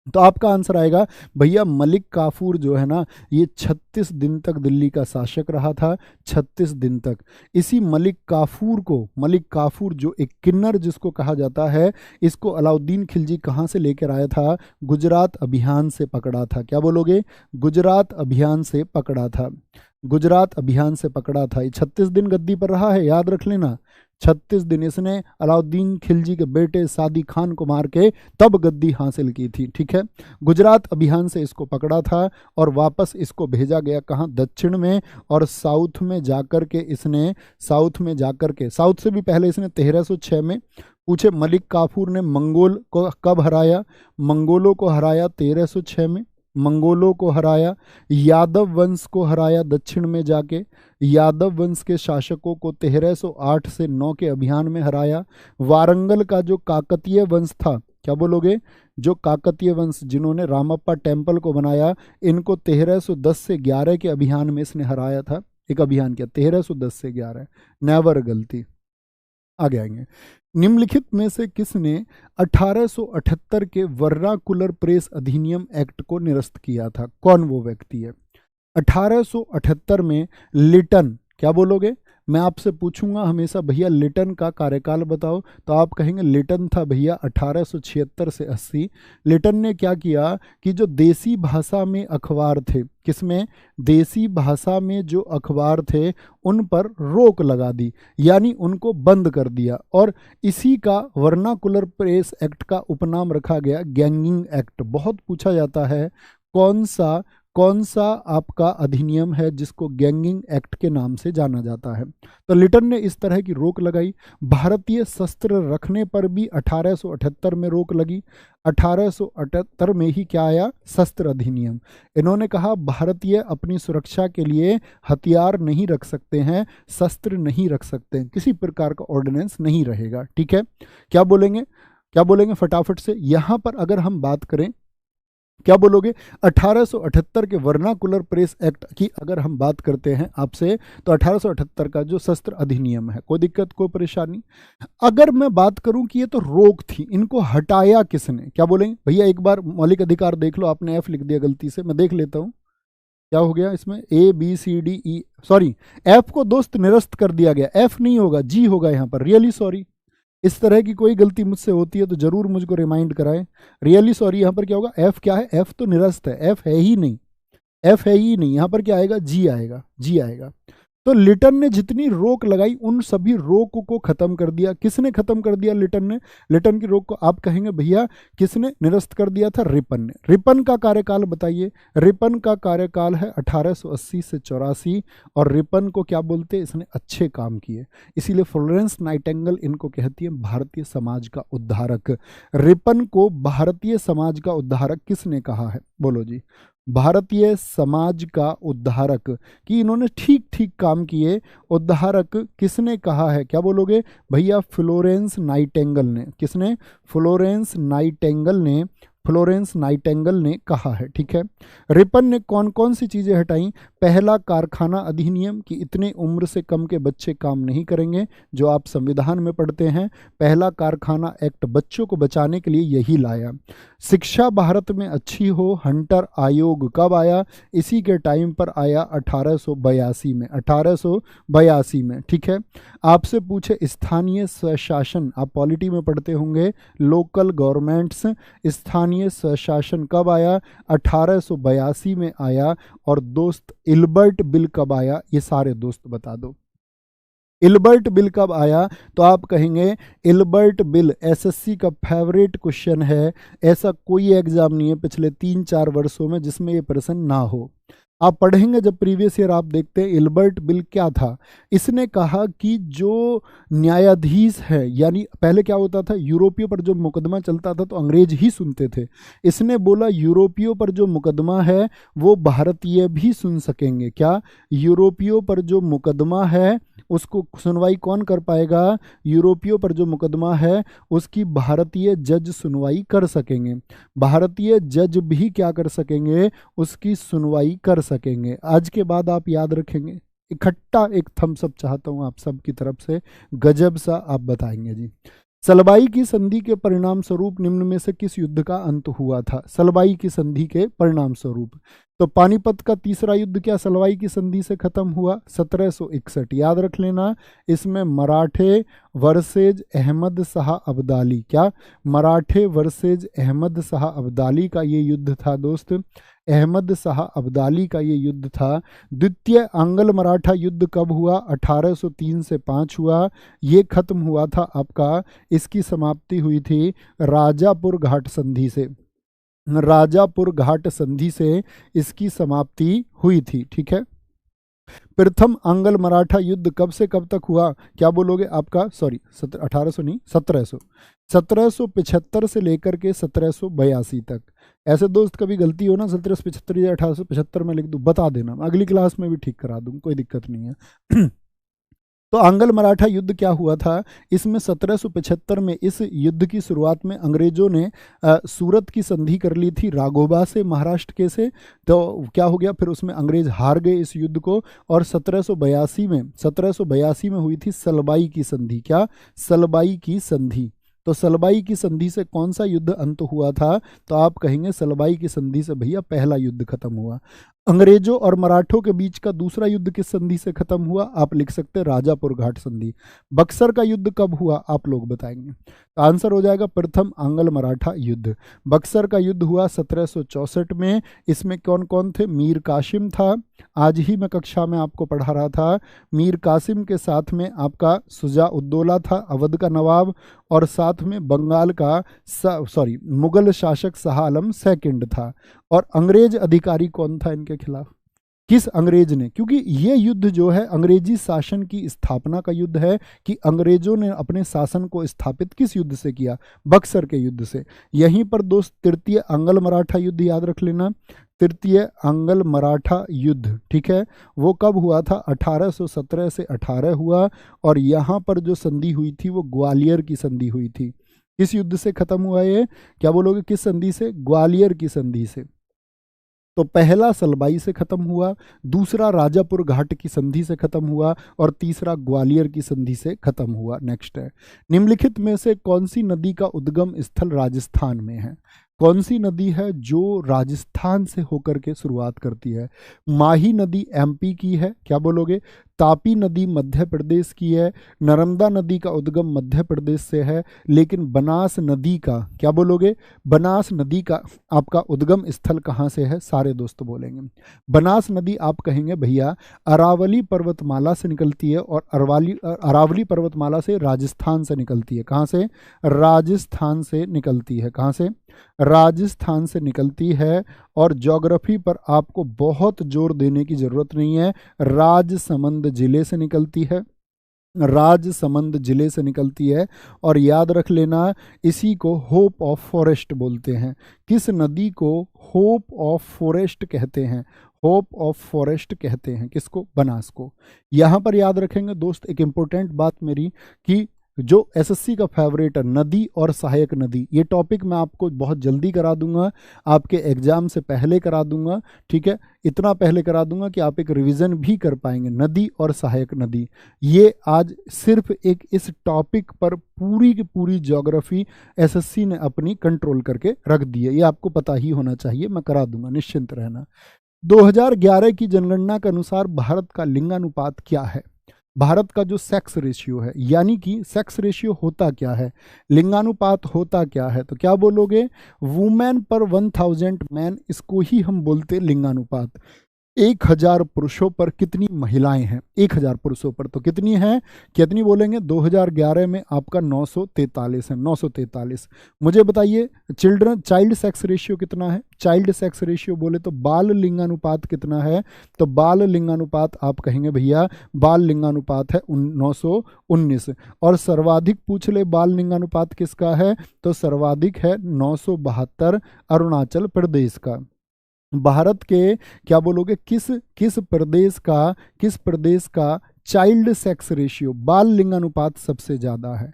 तो आपका आंसर आएगा भैया मलिक काफूर जो है ना ये 36 दिन तक दिल्ली का शासक रहा था, 36 दिन तक। इसी मलिक काफूर को, मलिक काफूर जो एक किन्नर जिसको कहा जाता है, इसको अलाउद्दीन खिलजी कहाँ से लेकर आया था, गुजरात अभियान से पकड़ा था, क्या बोलोगे, गुजरात अभियान से पकड़ा था, गुजरात अभियान से पकड़ा था। ये 36 दिन गद्दी पर रहा है, याद रख लेना, 36 दिन इसने अलाउद्दीन खिलजी के बेटे सादी खान को मार के तब गद्दी हासिल की थी। ठीक है, गुजरात अभियान से इसको पकड़ा था और वापस इसको भेजा गया कहाँ, दक्षिण में, और साउथ में जाकर के इसने, साउथ से भी पहले इसने 1306 में पूछे मलिक काफूर ने मंगोल को कब हराया, मंगोलों को हराया 1306 में, मंगोलों को हराया, यादव वंश को हराया दक्षिण में जाके, यादव वंश के शासकों को 1308 से 9 के अभियान में हराया। वारंगल का जो काकतीय वंश था, क्या बोलोगे, जो काकतीय वंश जिन्होंने रामप्पा टेम्पल को बनाया, इनको 1310 से 11 के अभियान में इसने हराया था। एक अभियान किया 1310 से 11, नेवर गलती। आगे आएंगे, निम्नलिखित में से किसने 1878 के वर्नाकुलर प्रेस अधिनियम एक्ट को निरस्त किया था, कौन वो व्यक्ति है। 1878 में लिटन, क्या बोलोगे, मैं आपसे पूछूंगा हमेशा भैया लिटन का कार्यकाल बताओ, तो आप कहेंगे लिटन था भैया 1876 से 80। लिटन ने क्या किया कि जो देसी भाषा में अखबार थे, किसमें, देसी भाषा में जो अखबार थे उन पर रोक लगा दी, यानी उनको बंद कर दिया। और इसी का वर्नाकुलर प्रेस एक्ट का उपनाम रखा गया गैंगिंग एक्ट। बहुत पूछा जाता है कौन सा आपका अधिनियम है जिसको गैंगिंग एक्ट के नाम से जाना जाता है। तो लिटन ने इस तरह की रोक लगाई। भारतीय शस्त्र रखने पर भी 1878 में रोक लगी। 1878 में ही क्या आया, शस्त्र अधिनियम। इन्होंने कहा भारतीय अपनी सुरक्षा के लिए हथियार नहीं रख सकते हैं, शस्त्र नहीं रख सकते हैं, किसी प्रकार का ऑर्डिनेंस नहीं रहेगा। ठीक है, क्या बोलेंगे फटाफट से। यहाँ पर अगर हम बात करें, क्या बोलोगे, 1878 के वर्नाकुलर प्रेस एक्ट की अगर हम बात करते हैं आपसे, तो 1878 का जो शस्त्र अधिनियम है, कोई दिक्कत कोई परेशानी। अगर मैं बात करूं कि ये तो रोक थी, इनको हटाया किसने, क्या बोलेंगे भैया। एक बार मौलिक अधिकार देख लो, आपने एफ लिख दिया गलती से, मैं देख लेता हूं क्या हो गया इसमें, ABCDE, सॉरी एफ को दोस्त निरस्त कर दिया गया, एफ नहीं होगा जी होगा यहाँ पर, रियली सॉरी। इस तरह की कोई गलती मुझसे होती है तो जरूर मुझको रिमाइंड कराएं, रियली सॉरी। यहाँ पर क्या होगा, एफ क्या है, एफ तो निरस्त है, एफ है ही नहीं, एफ है ही नहीं। यहाँ पर क्या आएगा, जी आएगा, जी आएगा। तो लिटन ने जितनी रोक लगाई उन सभी रोक को खत्म कर दिया। किसने खत्म कर दिया, लिटन ने। लिटन की रोक को आप कहेंगे भैया किसने निरस्त कर दिया था, रिपन ने। रिपन का कार्यकाल बताइए। रिपन का कार्यकाल है 1880 से 84 और रिपन को क्या बोलते हैं, इसने अच्छे काम किए, इसीलिए फ्लोरेंस नाइटिंगेल इनको कहती है भारतीय समाज का उद्धारक। रिपन को भारतीय समाज का उद्धारक किसने कहा है, बोलो जी। भारतीय समाज का उद्धारक, कि इन्होंने ठीक ठीक काम किए। उद्धारक किसने कहा है, क्या बोलोगे भैया? फ्लोरेंस नाइटेंगल ने। किसने? फ्लोरेंस नाइटेंगल ने कहा है। ठीक है। रिपन ने कौन कौन सी चीज़ें हटाई? पहला कारखाना अधिनियम, कि इतने उम्र से कम के बच्चे काम नहीं करेंगे, जो आप संविधान में पढ़ते हैं। पहला कारखाना एक्ट बच्चों को बचाने के लिए यही लाया। शिक्षा भारत में अच्छी हो, हंटर आयोग कब आया? इसी के टाइम पर आया, 1882 में। 1882 में। ठीक है। आपसे पूछे स्थानीय स्वशासन, आप पॉलिटी में पढ़ते होंगे, लोकल गवर्नमेंट्स, स्थानीय स्वशासन कब आया? 1882 में आया। और दोस्त इल्बर्ट बिल कब आया? ये सारे दोस्त बता दो। इल्बर्ट बिल कब आया? तो आप कहेंगे इल्बर्ट बिल एसएससी का फेवरेट क्वेश्चन है। ऐसा कोई एग्जाम नहीं है पिछले 3-4 वर्षों में जिसमें ये प्रश्न ना हो। आप पढ़ेंगे जब प्रीवियस ईयर, आप देखते हैं इल्बर्ट बिल क्या था। इसने कहा कि जो न्यायाधीश है, यानी पहले क्या होता था, यूरोपियों पर जो मुकदमा चलता था तो अंग्रेज ही सुनते थे। इसने बोला यूरोपियों पर जो मुकदमा है वो भारतीय भी सुन सकेंगे। क्या? यूरोपियों पर जो मुकदमा है उसको सुनवाई कौन कर पाएगा? यूरोपियों पर जो मुकदमा है उसकी भारतीय जज सुनवाई कर सकेंगे। भारतीय जज भी क्या कर सकेंगे? उसकी सुनवाई कर सकेंगे। आज के बाद आप याद रखेंगे। इकट्ठा एक थम्स अप चाहता हूं आप सब की तरफ से, गजब सा आप बताएंगे जी। सलबाई की संधि के परिणाम स्वरूप निम्न में से किस युद्ध का अंत हुआ था? सलबाई की संधि के परिणाम स्वरूप तो पानीपत का तीसरा युद्ध क्या सलवाई की संधि से खत्म हुआ? 1761। याद रख लेना, इसमें मराठे वर्सेज अहमद शाह अब्दाली, क्या? मराठे वर्सेज अहमद शाह अब्दाली का ये युद्ध था दोस्त। अहमद शाह अब्दाली का ये युद्ध था। द्वितीय आंग्ल मराठा युद्ध कब हुआ? 1803 से 5 हुआ। ये खत्म हुआ था आपका, इसकी समाप्ति हुई थी राजापुर घाट संधि से। राजापुर घाट संधि से इसकी समाप्ति हुई थी। ठीक है। प्रथम आंग्ल मराठा युद्ध कब से कब तक हुआ? क्या बोलोगे आपका? सॉरी 1800 नहीं, 1700। 1775 से लेकर के 1782 तक। ऐसे दोस्त कभी गलती हो ना 1775 या 1875 में लिख दूं, बता देना, अगली क्लास में भी ठीक करा दूं, कोई दिक्कत नहीं है। तो आंग्ल मराठा युद्ध क्या हुआ था? इसमें 1775 में इस युद्ध की शुरुआत में अंग्रेजों ने सूरत की संधि कर ली थी राघोबा से, महाराष्ट्र के से। तो क्या हो गया फिर, उसमें अंग्रेज हार गए इस युद्ध को। और 1782 में हुई थी सलबाई की संधि। क्या? सलबाई की संधि। तो सलबाई की संधि से कौन सा युद्ध अंत हुआ था? तो आप कहेंगे सलबाई की संधि से भैया पहला युद्ध खत्म हुआ। अंग्रेजों और मराठों के बीच का दूसरा युद्ध किस संधि से खत्म हुआ? आप लिख सकते हैं राजापुर घाट संधि। बक्सर का युद्ध कब हुआ? आप लोग बताएंगे। तो आंसर हो जाएगा प्रथम आंग्ल मराठा युद्ध। बक्सर का युद्ध हुआ 1764 में। इसमें कौन कौन थे? मीर कासिम था, आज ही मैं कक्षा में आपको पढ़ा रहा था। मीर कासिम के साथ में आपका शुजा उद्दौला था, अवध का नवाब, और साथ में बंगाल का मुगल शासक शाह आलम सेकंड था। और अंग्रेज अधिकारी कौन था इनके खिलाफ? किस अंग्रेज ने? क्योंकि ये युद्ध जो है अंग्रेजी शासन की स्थापना का युद्ध है, कि अंग्रेजों ने अपने शासन को स्थापित किस युद्ध से किया? बक्सर के युद्ध से। यहीं पर दोस्त तृतीय आंग्ल मराठा युद्ध याद रख लेना। तृतीय आंग्ल मराठा युद्ध, ठीक है, वो कब हुआ था? 1817 से 18 हुआ। और यहाँ पर जो संधि हुई थी वो ग्वालियर की संधि हुई थी। किस युद्ध से खत्म हुआ ये? क्या बोलोगे? किस संधि से? ग्वालियर की संधि से। तो पहला सलबाई से खत्म हुआ, दूसरा राजापुर घाट की संधि से खत्म हुआ, और तीसरा ग्वालियर की संधि से खत्म हुआ। नेक्स्ट है, निम्नलिखित में से कौन सी नदी का उद्गम स्थल राजस्थान में है? कौन सी नदी है जो राजस्थान से होकर के शुरुआत करती है? माही नदी एमपी की है, क्या बोलोगे? तापी नदी मध्य प्रदेश की है। नर्मदा नदी का उद्गम मध्य प्रदेश से है। लेकिन बनास नदी का, क्या बोलोगे? बनास नदी का आपका उद्गम स्थल कहाँ से है? सारे दोस्त बोलेंगे बनास नदी। आप कहेंगे भैया अरावली पर्वतमाला से निकलती है, और अरावली पर्वतमाला से राजस्थान से निकलती है। कहाँ से? राजस्थान से निकलती है। कहाँ से? राजस्थान से निकलती है। और ज्योग्राफी पर आपको बहुत जोर देने की जरूरत नहीं है, राजसमंद जिले से निकलती है। राजसमंद जिले से निकलती है। और याद रख लेना, इसी को होप ऑफ फॉरेस्ट बोलते हैं। किस नदी को होप ऑफ फॉरेस्ट कहते हैं? होप ऑफ फॉरेस्ट कहते हैं किसको? बनास को। यहाँ पर याद रखेंगे दोस्त एक इंपॉर्टेंट बात मेरी, कि जो एसएससी का फेवरेट है नदी और सहायक नदी, ये टॉपिक मैं आपको बहुत जल्दी करा दूंगा, आपके एग्जाम से पहले करा दूंगा, ठीक है। इतना पहले करा दूंगा कि आप एक रिवीजन भी कर पाएंगे। नदी और सहायक नदी, ये आज सिर्फ एक इस टॉपिक पर पूरी की पूरी ज्योग्राफी एसएससी ने अपनी कंट्रोल करके रख दी है। ये आपको पता ही होना चाहिए, मैं करा दूंगा, निश्चिंत रहना। 2011 की जनगणना के अनुसार भारत का लिंगानुपात क्या है? भारत का जो सेक्स रेशियो है, यानी कि सेक्स रेशियो होता क्या है, लिंगानुपात होता क्या है, तो क्या बोलोगे? वुमेन पर 1000 मैन, इसको ही हम बोलते हैं लिंगानुपात। 1000 पुरुषों पर कितनी महिलाएं हैं? 1000 पुरुषों पर तो कितनी हैं? कितनी बोलेंगे? 2011 में आपका 943 है, 943। मुझे बताइए चाइल्ड सेक्स रेशियो कितना है? चाइल्ड सेक्स रेशियो बोले तो बाल लिंगानुपात कितना है? तो बाल लिंगानुपात आप कहेंगे भैया बाल लिंगानुपात है 919। और सर्वाधिक पूछ ले बाल लिंगानुपात किसका है, तो सर्वाधिक है 972 अरुणाचल प्रदेश का। भारत के क्या बोलोगे, किस प्रदेश का चाइल्ड सेक्स रेशियो, बाल लिंगानुपात सबसे ज्यादा है?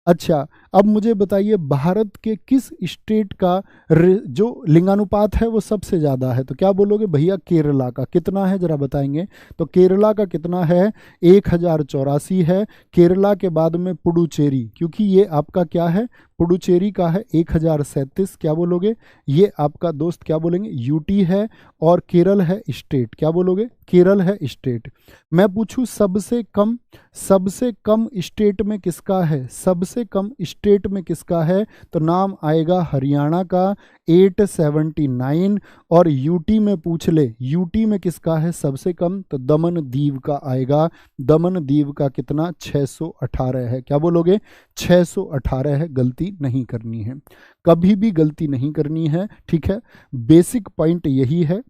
अच्छा, अब मुझे बताइए भारत के किस स्टेट का जो लिंगानुपात है वो सबसे ज़्यादा है? तो क्या बोलोगे भैया केरला का। कितना है जरा बताएंगे? तो केरला का कितना है? 1084 है। केरला के बाद में पुडुचेरी, क्योंकि ये आपका क्या है, पुडुचेरी का है 1037। क्या बोलोगे? ये आपका दोस्त क्या बोलेंगे, यूटी है। और केरल है स्टेट। क्या बोलोगे? केरल है स्टेट। मैं पूछूं सबसे कम स्टेट में किसका है? सबसे कम स्टेट में किसका है? तो नाम आएगा हरियाणा का 879। और यूटी में पूछ ले, यूटी में किसका है सबसे कम? तो दमन दीव का आएगा। दमन दीव का कितना? 618 है। क्या बोलोगे? 618 है। गलती नहीं करनी है, कभी भी गलती नहीं करनी है, ठीक है। बेसिक पॉइंट यही है।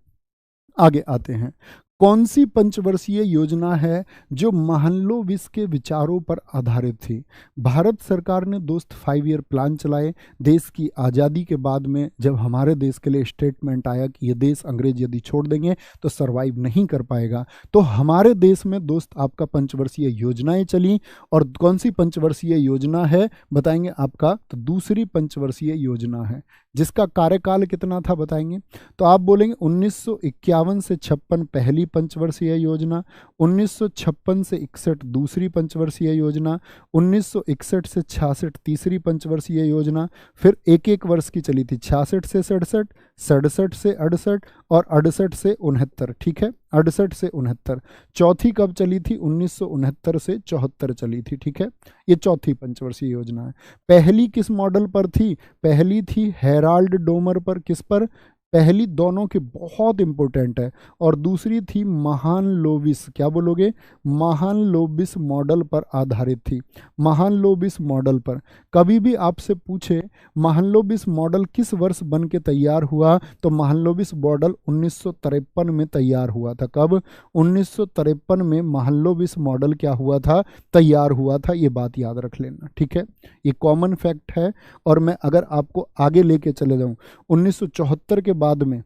आगे आते हैं। कौन सी पंचवर्षीय योजना है जो महनलोविस के विचारों पर आधारित थी? भारत सरकार ने दोस्त 5 ईयर प्लान चलाए। देश की आज़ादी के बाद में जब हमारे देश के लिए स्टेटमेंट आया कि ये देश अंग्रेज यदि छोड़ देंगे तो सरवाइव नहीं कर पाएगा, तो हमारे देश में दोस्त आपका पंचवर्षीय योजनाएं चली। और कौन सी पंचवर्षीय योजना है बताएंगे आपका? तो दूसरी पंचवर्षीय योजना है, जिसका कार्यकाल कितना था बताएंगे? तो आप बोलेंगे 1951 से 56 पहली पंचवर्षीय योजना, 1956 से 61 दूसरी पंचवर्षीय योजना, 1961 से 66 तीसरी पंचवर्षीय योजना। फिर एक एक वर्ष की चली थी, 66 से 67, 67 से 68 और 68 से 69, ठीक है, 68 से 69। चौथी कब चली थी? 1969 से 74 चली थी, ठीक है। ये चौथी पंचवर्षीय योजना है। पहली किस मॉडल पर थी? पहली थी हेराल्ड डोमर पर। किस पर? पहली दोनों की बहुत इंपॉर्टेंट है। और दूसरी थी महानलोविस। क्या बोलोगे? महानलोविस मॉडल पर आधारित थी। महानलोविस मॉडल पर कभी भी आपसे पूछे महानलोविस मॉडल किस वर्ष बन के तैयार हुआ, तो महानलोविस मॉडल 1953 में तैयार हुआ था। कब? 1953 में महानलोविस मॉडल क्या हुआ था? तैयार हुआ था। ये बात याद रख लेना, ठीक है। ये कॉमन फैक्ट है। और मैं अगर आपको आगे लेके चले जाऊं, 1974 के बाद में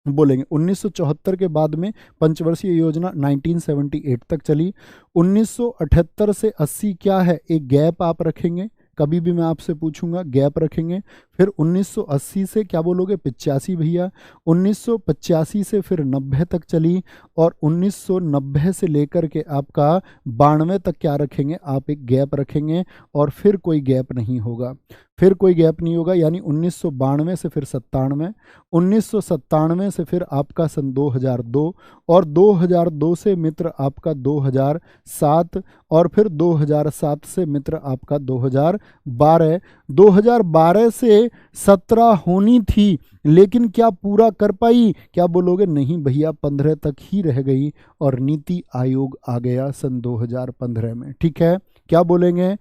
बोलेंगे, 1974 के बाद में पंचवर्षीय योजना 1978 तक चली। 1978 से 80 क्या है? एक गैप आप रखेंगे, कभी भी मैं आपसे पूछूंगा गैप रखेंगे। फिर 1980 से क्या बोलोगे? 85 भैया। 1985 से फिर 90 तक चली। और 1990 से लेकर के आपका 92 तक क्या रखेंगे आप? एक गैप रखेंगे। और फिर कोई गैप नहीं होगा, फिर कोई गैप नहीं होगा, यानी 1992 से फिर 97, 1997 से फिर आपका सन 2002, और 2002 से मित्र आपका 2007, और फिर 2007 से मित्र आपका 2012। 2012 से 17 होनी थी, लेकिन क्या पूरा कर पाई? क्या बोलोगे? नहीं भैया, 15 तक ही रह गई। और नीति आयोग आ गया सन 2015 में, ठीक है। क्या बोलेंगे?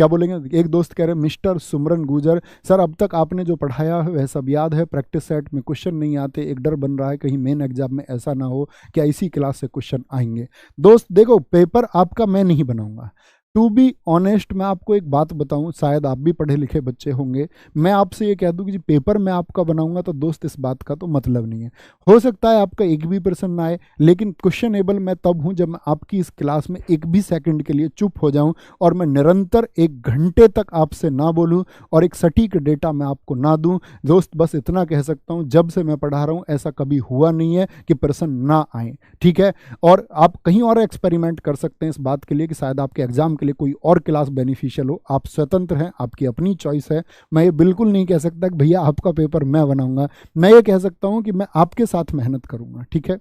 क्या बोलेंगे? एक दोस्त कह रहे हैं मिस्टर सुमरन गुजर, सर अब तक आपने जो पढ़ाया है वह सब याद है, प्रैक्टिस सेट में क्वेश्चन नहीं आते, एक डर बन रहा है कहीं मेन एग्जाम में ऐसा ना हो क्या इसी क्लास से क्वेश्चन आएंगे। दोस्त देखो, पेपर आपका मैं नहीं बनाऊंगा। टू बी ऑनेस्ट मैं आपको एक बात बताऊं, शायद आप भी पढ़े लिखे बच्चे होंगे, मैं आपसे ये कह दूं कि जी पेपर मैं आपका बनाऊंगा, तो दोस्त इस बात का तो मतलब नहीं है। हो सकता है आपका एक भी प्रश्न ना आए, लेकिन क्वेश्चनेबल मैं तब हूं जब मैं आपकी इस क्लास में एक भी सेकंड के लिए चुप हो जाऊं और मैं निरंतर 1 घंटे तक आपसे ना बोलूं और एक सटीक डेटा मैं आपको ना दूं। दोस्त बस इतना कह सकता हूं, जब से मैं पढ़ा रहा हूं ऐसा कभी हुआ नहीं है कि प्रश्न ना आए, ठीक है। और आप कहीं और एक्सपेरिमेंट कर सकते हैं इस बात के लिए कि शायद आपके एग्जाम के लिए कोई और क्लास बेनिफिशियल हो, आप स्वतंत्र हैं, आपकी अपनी चॉइस है। मैं ये बिल्कुल नहीं कह सकता कि भैया आपका पेपर मैं बनाऊंगा, मैं ये कह सकता हूं कि मैं आपके साथ मेहनत करूंगा, ठीक है।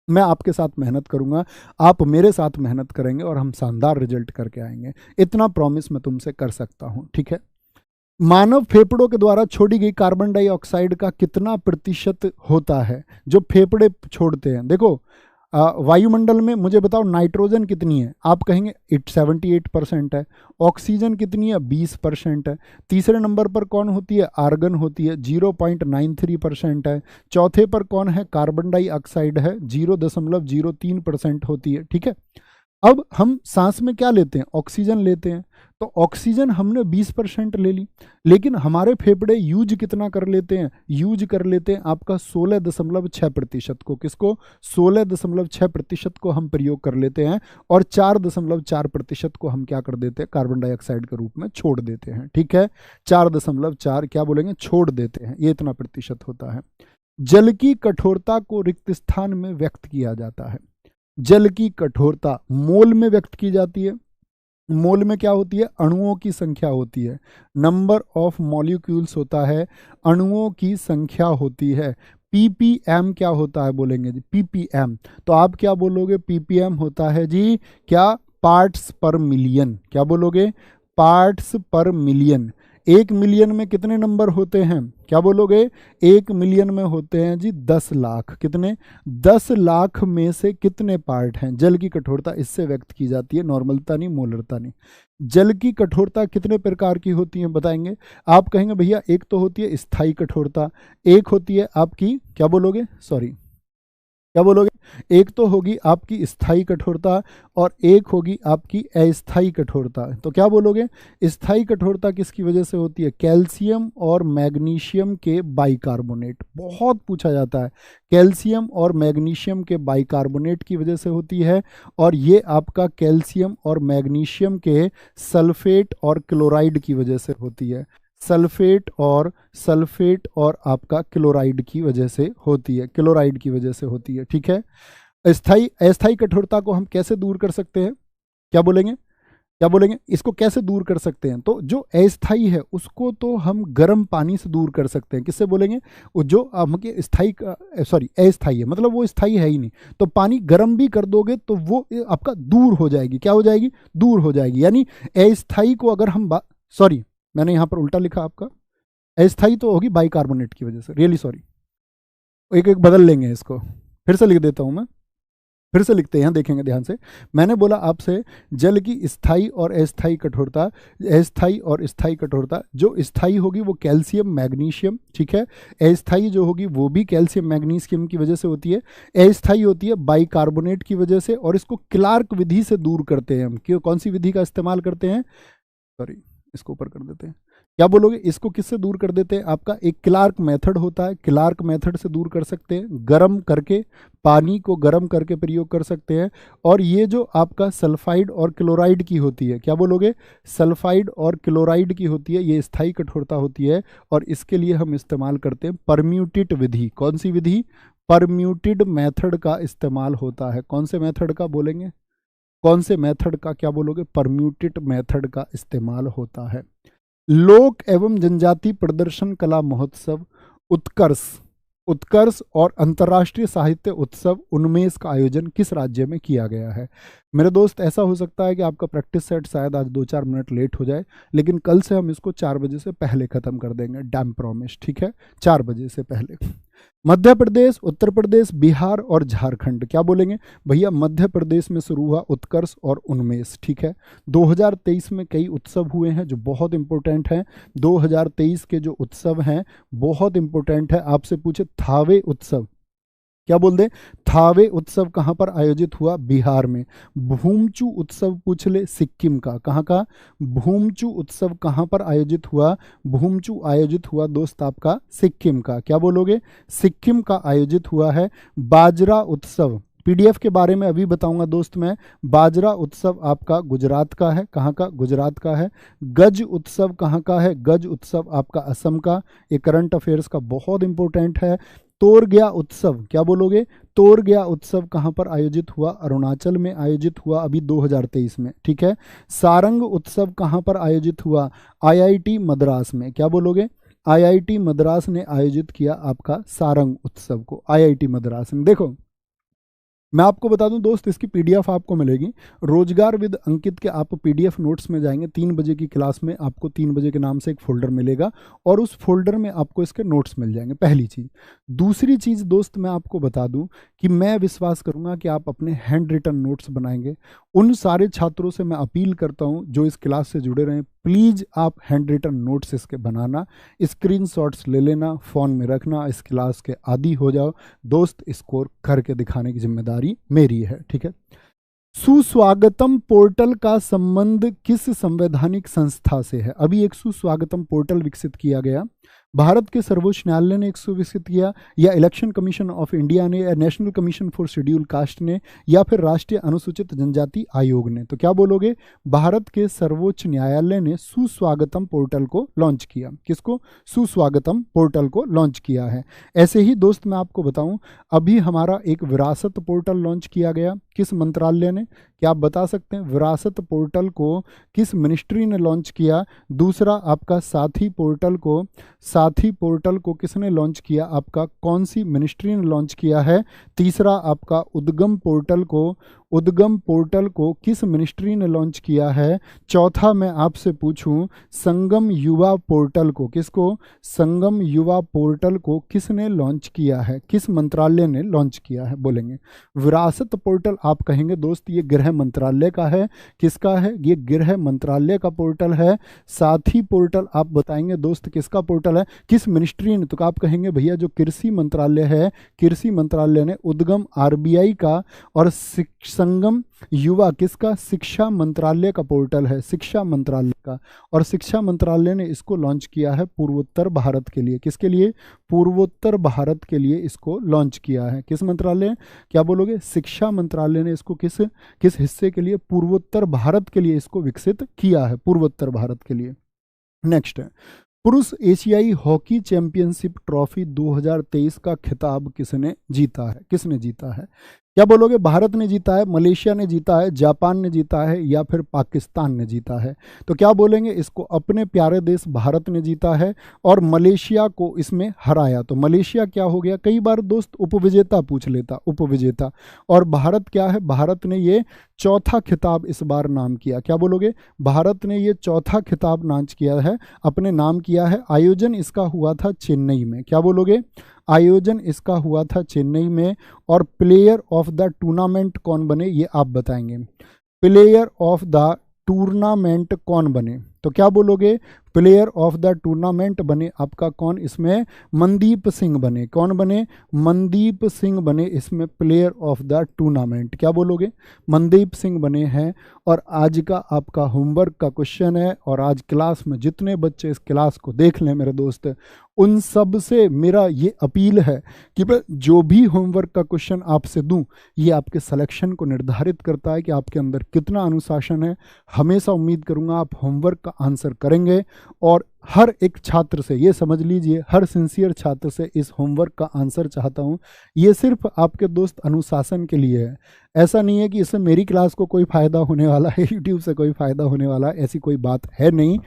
मैं आपके साथ मेहनत करूंगा, आप मेरे साथ मेहनत करेंगे और हम शानदार रिजल्ट करके आएंगे, इतना प्रॉमिस मैं तुमसे कर सकता हूं, ठीक है। मानव फेफड़ों के द्वारा छोड़ी गई कार्बन डाइऑक्साइड का कितना प्रतिशत होता है जो फेफड़े छोड़ते हैं? देखो, वायुमंडल में मुझे बताओ नाइट्रोजन कितनी है, आप कहेंगे 78% है। ऑक्सीजन कितनी है? 20% है। तीसरे नंबर पर कौन होती है? आर्गन होती है, 0.93% है। चौथे पर कौन है? कार्बन डाइऑक्साइड है, 0.03% होती है, ठीक है। अब हम सांस में क्या लेते हैं? ऑक्सीजन लेते हैं, तो ऑक्सीजन हमने 20% ले ली, लेकिन हमारे फेफड़े यूज कितना कर लेते हैं? यूज कर लेते हैं आपका 16.6% को। किसको? 16.6% को हम प्रयोग कर लेते हैं और 4.4% को हम क्या कर देते हैं? कार्बन डाइऑक्साइड के रूप में छोड़ देते हैं, ठीक है। 4.4 क्या बोलेंगे? छोड़ देते हैं, ये इतना प्रतिशत होता है। जल की कठोरता को रिक्त स्थान में व्यक्त किया जाता है। जल की कठोरता मोल में व्यक्त की जाती है। मोल में क्या होती है? अणुओं की संख्या होती है, नंबर ऑफ मॉलिक्यूल्स होता है, अणुओं की संख्या होती है। पीपीएम क्या होता है बोलेंगे जी? पीपीएम, तो आप क्या बोलोगे? पीपीएम होता है जी क्या? पार्ट्स पर मिलियन। क्या बोलोगे? पार्ट्स पर मिलियन। 1 मिलियन में कितने नंबर होते हैं? क्या बोलोगे? 1 मिलियन में होते हैं जी 10 लाख। कितने? 10 लाख में से कितने पार्ट हैं? जल की कठोरता इससे व्यक्त की जाती है, नॉर्मलता नहीं, मोलरता नहीं। जल की कठोरता कितने प्रकार की होती है बताएंगे? आप कहेंगे भैया एक तो होती है स्थायी कठोरता, एक होती है आपकी, क्या बोलोगे? सॉरी, क्या बोलोगे? एक तो होगी आपकी स्थायी कठोरता और एक होगी आपकी अस्थायी कठोरता। तो क्या बोलोगे? स्थायी कठोरता किसकी वजह से होती है? कैल्शियम और मैग्नीशियम के बाइकार्बोनेट, बहुत पूछा जाता है। कैल्शियम और मैग्नीशियम के बाइकार्बोनेट की वजह से होती है, और ये आपका कैल्शियम और मैग्नीशियम के सल्फेट और क्लोराइड की वजह से होती है। सल्फेट और आपका क्लोराइड की वजह से होती है, क्लोराइड की वजह से होती है, ठीक है। अस्थायी कठोरता को हम कैसे दूर कर सकते हैं? क्या बोलेंगे? क्या बोलेंगे? इसको कैसे दूर कर सकते हैं? तो जो अस्थायी है उसको तो हम गर्म पानी से दूर कर सकते हैं। किससे बोलेंगे? वो जो आपके स्थायी सॉरी अस्थायी है, मतलब वो स्थायी है ही नहीं, तो पानी गर्म भी कर दोगे तो वो आपका दूर हो जाएगी। क्या हो जाएगी? दूर हो जाएगी। यानी अस्थायी को अगर हम सॉरी, मैंने यहाँ पर उल्टा लिखा आपका, अस्थायी तो होगी बाइकार्बोनेट की वजह से, रियली सॉरी, एक एक बदल लेंगे इसको, फिर से लिख देता हूँ मैं, फिर से लिखते हैं, यहाँ देखेंगे ध्यान से। मैंने बोला आपसे जल की स्थायी और अस्थायी कठोरता, अस्थायी और स्थायी कठोरता, जो स्थायी होगी वो कैल्शियम मैग्नीशियम, ठीक है। अस्थायी जो होगी वो भी कैल्शियम मैग्नीशियम की वजह से होती है। अस्थायी होती है बाइकार्बोनेट की वजह से, और इसको क्लार्क विधि से दूर करते हैं हम। क्यों? कौन सी विधि का इस्तेमाल करते हैं? सॉरी, इसको ऊपर कर देते हैं। क्या बोलोगे? इसको किससे दूर कर देते हैं? आपका एक क्लार्क मेथड होता है, क्लार्क मेथड से दूर कर सकते हैं, गर्म करके, पानी को गर्म करके प्रयोग कर सकते हैं। और ये जो आपका सल्फाइड और क्लोराइड की होती है, क्या बोलोगे? सल्फाइड और क्लोराइड की होती है, ये स्थायी कठोरता होती है, और इसके लिए हम इस्तेमाल करते हैं परम्यूटेड विधि। कौन सी विधि? परम्यूटेड मेथड का इस्तेमाल होता है। कौन से मेथड का बोलेंगे? कौन से मेथड का? क्या बोलोगे? परम्यूटेड मेथड का इस्तेमाल होता है। लोक एवं जनजाति प्रदर्शन कला महोत्सव, उत्कर्ष और अंतर्राष्ट्रीय साहित्य उत्सव उन्मेष का आयोजन किस राज्य में किया गया है? मेरे दोस्त, ऐसा हो सकता है कि आपका प्रैक्टिस सेट शायद आज 2-4 मिनट लेट हो जाए, लेकिन कल से हम इसको 4 बजे से पहले ख़त्म कर देंगे, डैम प्रॉमिस, ठीक है? 4 बजे से पहले। मध्य प्रदेश, उत्तर प्रदेश, बिहार और झारखंड। क्या बोलेंगे भैया? मध्य प्रदेश में शुरू हुआ उत्कर्ष और उन्मेष, ठीक है। 2023 में कई उत्सव हुए हैं जो बहुत इंपॉर्टेंट हैं। 2023 के जो उत्सव हैं बहुत इंपॉर्टेंट है। आपसे पूछे थावे उत्सव, क्या बोल दे? थावे उत्सव कहाँ पर आयोजित हुआ? बिहार में। भूमचू उत्सव पूछ ले, सिक्किम का। कहाँ का? भूमचू उत्सव कहाँ पर आयोजित हुआ? भूमचू आयोजित हुआ दोस्त आपका सिक्किम का। क्या बोलोगे? सिक्किम का आयोजित हुआ है। बाजरा उत्सव, पीडीएफ के बारे में अभी बताऊंगा दोस्त मैं। बाजरा उत्सव आपका गुजरात का है। कहाँ का? गुजरात का है। गज उत्सव कहाँ का है? गज उत्सव आपका असम का। ये करंट अफेयर्स का बहुत इंपॉर्टेंट है। तोरगया उत्सव, क्या बोलोगे? तोरगया उत्सव कहाँ पर आयोजित हुआ? अरुणाचल में आयोजित हुआ अभी 2023 में, ठीक है। सारंग उत्सव कहाँ पर आयोजित हुआ? आईआईटी मद्रास में। क्या बोलोगे? आईआईटी मद्रास ने आयोजित किया आपका सारंग उत्सव को, आईआईटी मद्रास में। देखो मैं आपको बता दूं दोस्त, इसकी पीडीएफ आपको मिलेगी। रोजगार विद अंकित के आप पीडीएफ नोट्स में जाएंगे, 3 बजे की क्लास में आपको 3 बजे के नाम से एक फोल्डर मिलेगा और उस फोल्डर में आपको इसके नोट्स मिल जाएंगे, पहली चीज़। दूसरी चीज़ दोस्त मैं आपको बता दूं कि मैं विश्वास करूंगा कि आप अपने हैंड रिटन नोट्स बनाएंगे। उन सारे छात्रों से मैं अपील करता हूं जो इस क्लास से जुड़े रहें, प्लीज़ आप हैंड रिटन नोट्स इसके बनाना, स्क्रीनशॉट्स ले लेना, फ़ोन में रखना, इस क्लास के आदी हो जाओ दोस्त। स्कोर करके दिखाने की जिम्मेदारी मेरी है, ठीक है। सुस्वागतम पोर्टल का संबंध किस संवैधानिक संस्था से है? अभी एक सुस्वागतम पोर्टल विकसित किया गया, भारत के सर्वोच्च न्यायालय ने एक विकसित किया, या इलेक्शन कमीशन ऑफ इंडिया ने, या national commission for schedule caste ने, या फिर राष्ट्रीय अनुसूचित जनजाति आयोग ने? तो क्या बोलोगे? भारत के सर्वोच्च न्यायालय ने सुस्वागतम पोर्टल को लॉन्च किया। किसको? सुस्वागतम पोर्टल को लॉन्च किया है। ऐसे ही दोस्त मैं आपको बताऊं, अभी हमारा एक विरासत पोर्टल लॉन्च किया गया, किस मंत्रालय ने? क्या आप बता सकते हैं विरासत पोर्टल को किस मिनिस्ट्री ने लॉन्च किया? दूसरा आपका साथी पोर्टल को, साथी पोर्टल को किसने लॉन्च किया? आपका कौन सी मिनिस्ट्री ने लॉन्च किया है? तीसरा आपका उद्गम पोर्टल को, उद्गम पोर्टल को किस मिनिस्ट्री ने लॉन्च किया है? चौथा मैं आपसे पूछूं, संगम युवा पोर्टल को, किसको? संगम युवा पोर्टल को किसने लॉन्च किया है? किस मंत्रालय ने लॉन्च किया है? बोलेंगे विरासत पोर्टल, आप कहेंगे दोस्त ये गृह मंत्रालय का है। किसका है? ये गृह मंत्रालय का पोर्टल है। साथी पोर्टल आप बताएंगे दोस्त किसका पोर्टल है, किस मिनिस्ट्री ने? तो आप कहेंगे भैया जो कृषि मंत्रालय है, कृषि मंत्रालय ने। उद्गम आरबीआई का, और संगम युवा किसका? शिक्षा मंत्रालय का पोर्टल है, शिक्षा मंत्रालय का। और शिक्षा मंत्रालय ने इसको लॉन्च किया है पूर्वोत्तर भारत के लिए। किसके लिए? पूर्वोत्तर भारत के लिए इसको लॉन्च किया है। किस मंत्रालय? क्या बोलोगे? शिक्षा मंत्रालय ने इसको किस किस हिस्से के लिए? पूर्वोत्तर भारत के लिए इसको विकसित किया है, पूर्वोत्तर भारत के लिए। नेक्स्ट है, पुरुष एशियाई हॉकी चैंपियनशिप ट्रॉफी 2023 का खिताब किसने जीता है? किसने जीता है? क्या बोलोगे? भारत ने जीता है, मलेशिया ने जीता है, जापान ने जीता है, या फिर पाकिस्तान ने जीता है? तो क्या बोलेंगे? इसको अपने प्यारे देश भारत ने जीता है और मलेशिया को इसमें हराया। तो मलेशिया क्या हो गया? कई बार दोस्त उपविजेता पूछ लेता, उपविजेता। और भारत क्या है? भारत ने ये चौथा खिताब इस बार नाम किया। क्या बोलोगे? भारत ने ये चौथा खिताब लॉन्च किया है, अपने नाम किया है। आयोजन इसका हुआ था चेन्नई में। क्या बोलोगे? आयोजन इसका हुआ था चेन्नई में। और प्लेयर ऑफ द टूर्नामेंट कौन बने ये आप बताएंगे। प्लेयर ऑफ द टूर्नामेंट कौन बने? तो क्या बोलोगे? प्लेयर ऑफ द टूर्नामेंट बने आपका कौन? इसमें मनदीप सिंह बने। कौन बने? मनदीप सिंह बने इसमें प्लेयर ऑफ द टूर्नामेंट। क्या बोलोगे? मनदीप सिंह बने हैं। और आज का आपका होमवर्क का क्वेश्चन है, और आज क्लास में जितने बच्चे इस क्लास को देख लें मेरे दोस्त, उन सब से मेरा ये अपील है कि मैं जो भी होमवर्क का क्वेश्चन आपसे दूं, ये आपके सिलेक्शन को निर्धारित करता है कि आपके अंदर कितना अनुशासन है। हमेशा उम्मीद करूंगा आप होमवर्क का आंसर करेंगे, और हर एक छात्र से ये समझ लीजिए, हर सिंसियर छात्र से इस होमवर्क का आंसर चाहता हूँ। ये सिर्फ आपके दोस्त अनुशासन के लिए है, ऐसा नहीं है कि इससे मेरी क्लास को कोई फ़ायदा होने वाला है, यूट्यूब से कोई फ़ायदा होने वाला है, ऐसी कोई बात है नहीं।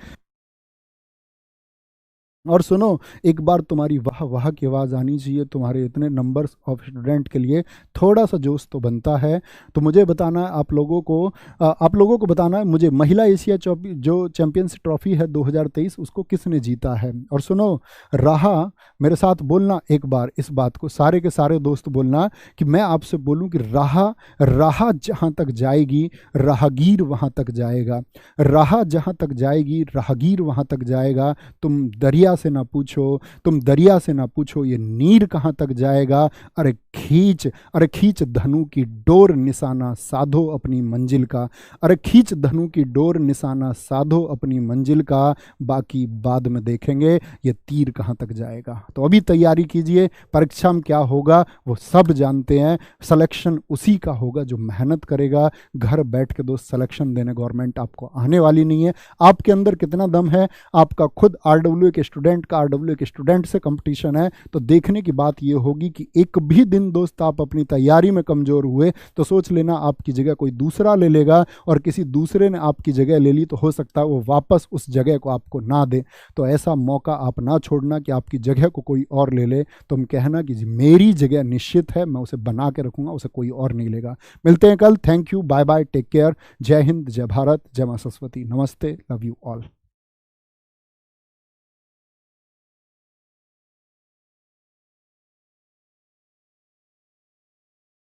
और सुनो, एक बार तुम्हारी वाह वाह की आवाज़ आनी चाहिए, तुम्हारे इतने नंबर्स ऑफ स्टूडेंट के लिए थोड़ा सा जोश तो बनता है। तो मुझे बताना है आप लोगों को बताना है मुझे, महिला एशिया जो चैंपियंस ट्रॉफी है 2023 उसको किसने जीता है। और सुनो, राहा, मेरे साथ बोलना एक बार इस बात को, सारे के सारे दोस्त बोलना कि मैं आपसे बोलूं कि राहा, राहा जहाँ तक जाएगी राहगीर वहाँ तक जाएगा, राह जहाँ तक जाएगी राहगीर वहाँ तक जाएगा। तुम दरिया से ना पूछो, तुम दरिया से ना पूछो ये नीर कहाँ तक जाएगा। अरे खींच धनु की डोर निशाना साधो अपनी मंजिल का, अरे खींच धनु की डोर निशाना साधो अपनी मंजिल का, बाकी बाद में देखेंगे ये तीर कहाँ तक जाएगा। तो अभी तैयारी कीजिए, परीक्षा में क्या होगा वो सब जानते हैं, सिलेक्शन उसी का होगा जो मेहनत करेगा। घर बैठ के दोस्त सिलेक्शन देने गवर्नमेंट आपको आने वाली नहीं है। आपके अंदर कितना दम है, आपका खुद आरडब्ल्यू के स्टूडेंट का आरडब्ल्यू के स्टूडेंट से कंपटीशन है। तो देखने की बात ये होगी कि एक भी दिन दोस्त आप अपनी तैयारी में कमज़ोर हुए तो सोच लेना आपकी जगह कोई दूसरा ले लेगा, और किसी दूसरे ने आपकी जगह ले ली तो हो सकता है वो वापस उस जगह को आपको ना दे। तो ऐसा मौका आप ना छोड़ना कि आपकी जगह को कोई और ले ले। तुम कहना कि मेरी जगह निश्चित है, मैं उसे बना के रखूंगा, उसे कोई और नहीं लेगा। मिलते हैं कल। Thank you, bye bye, take care, Jai Hind, जय भारत, जय मां सरस्वती, नमस्ते, लव यू ऑल।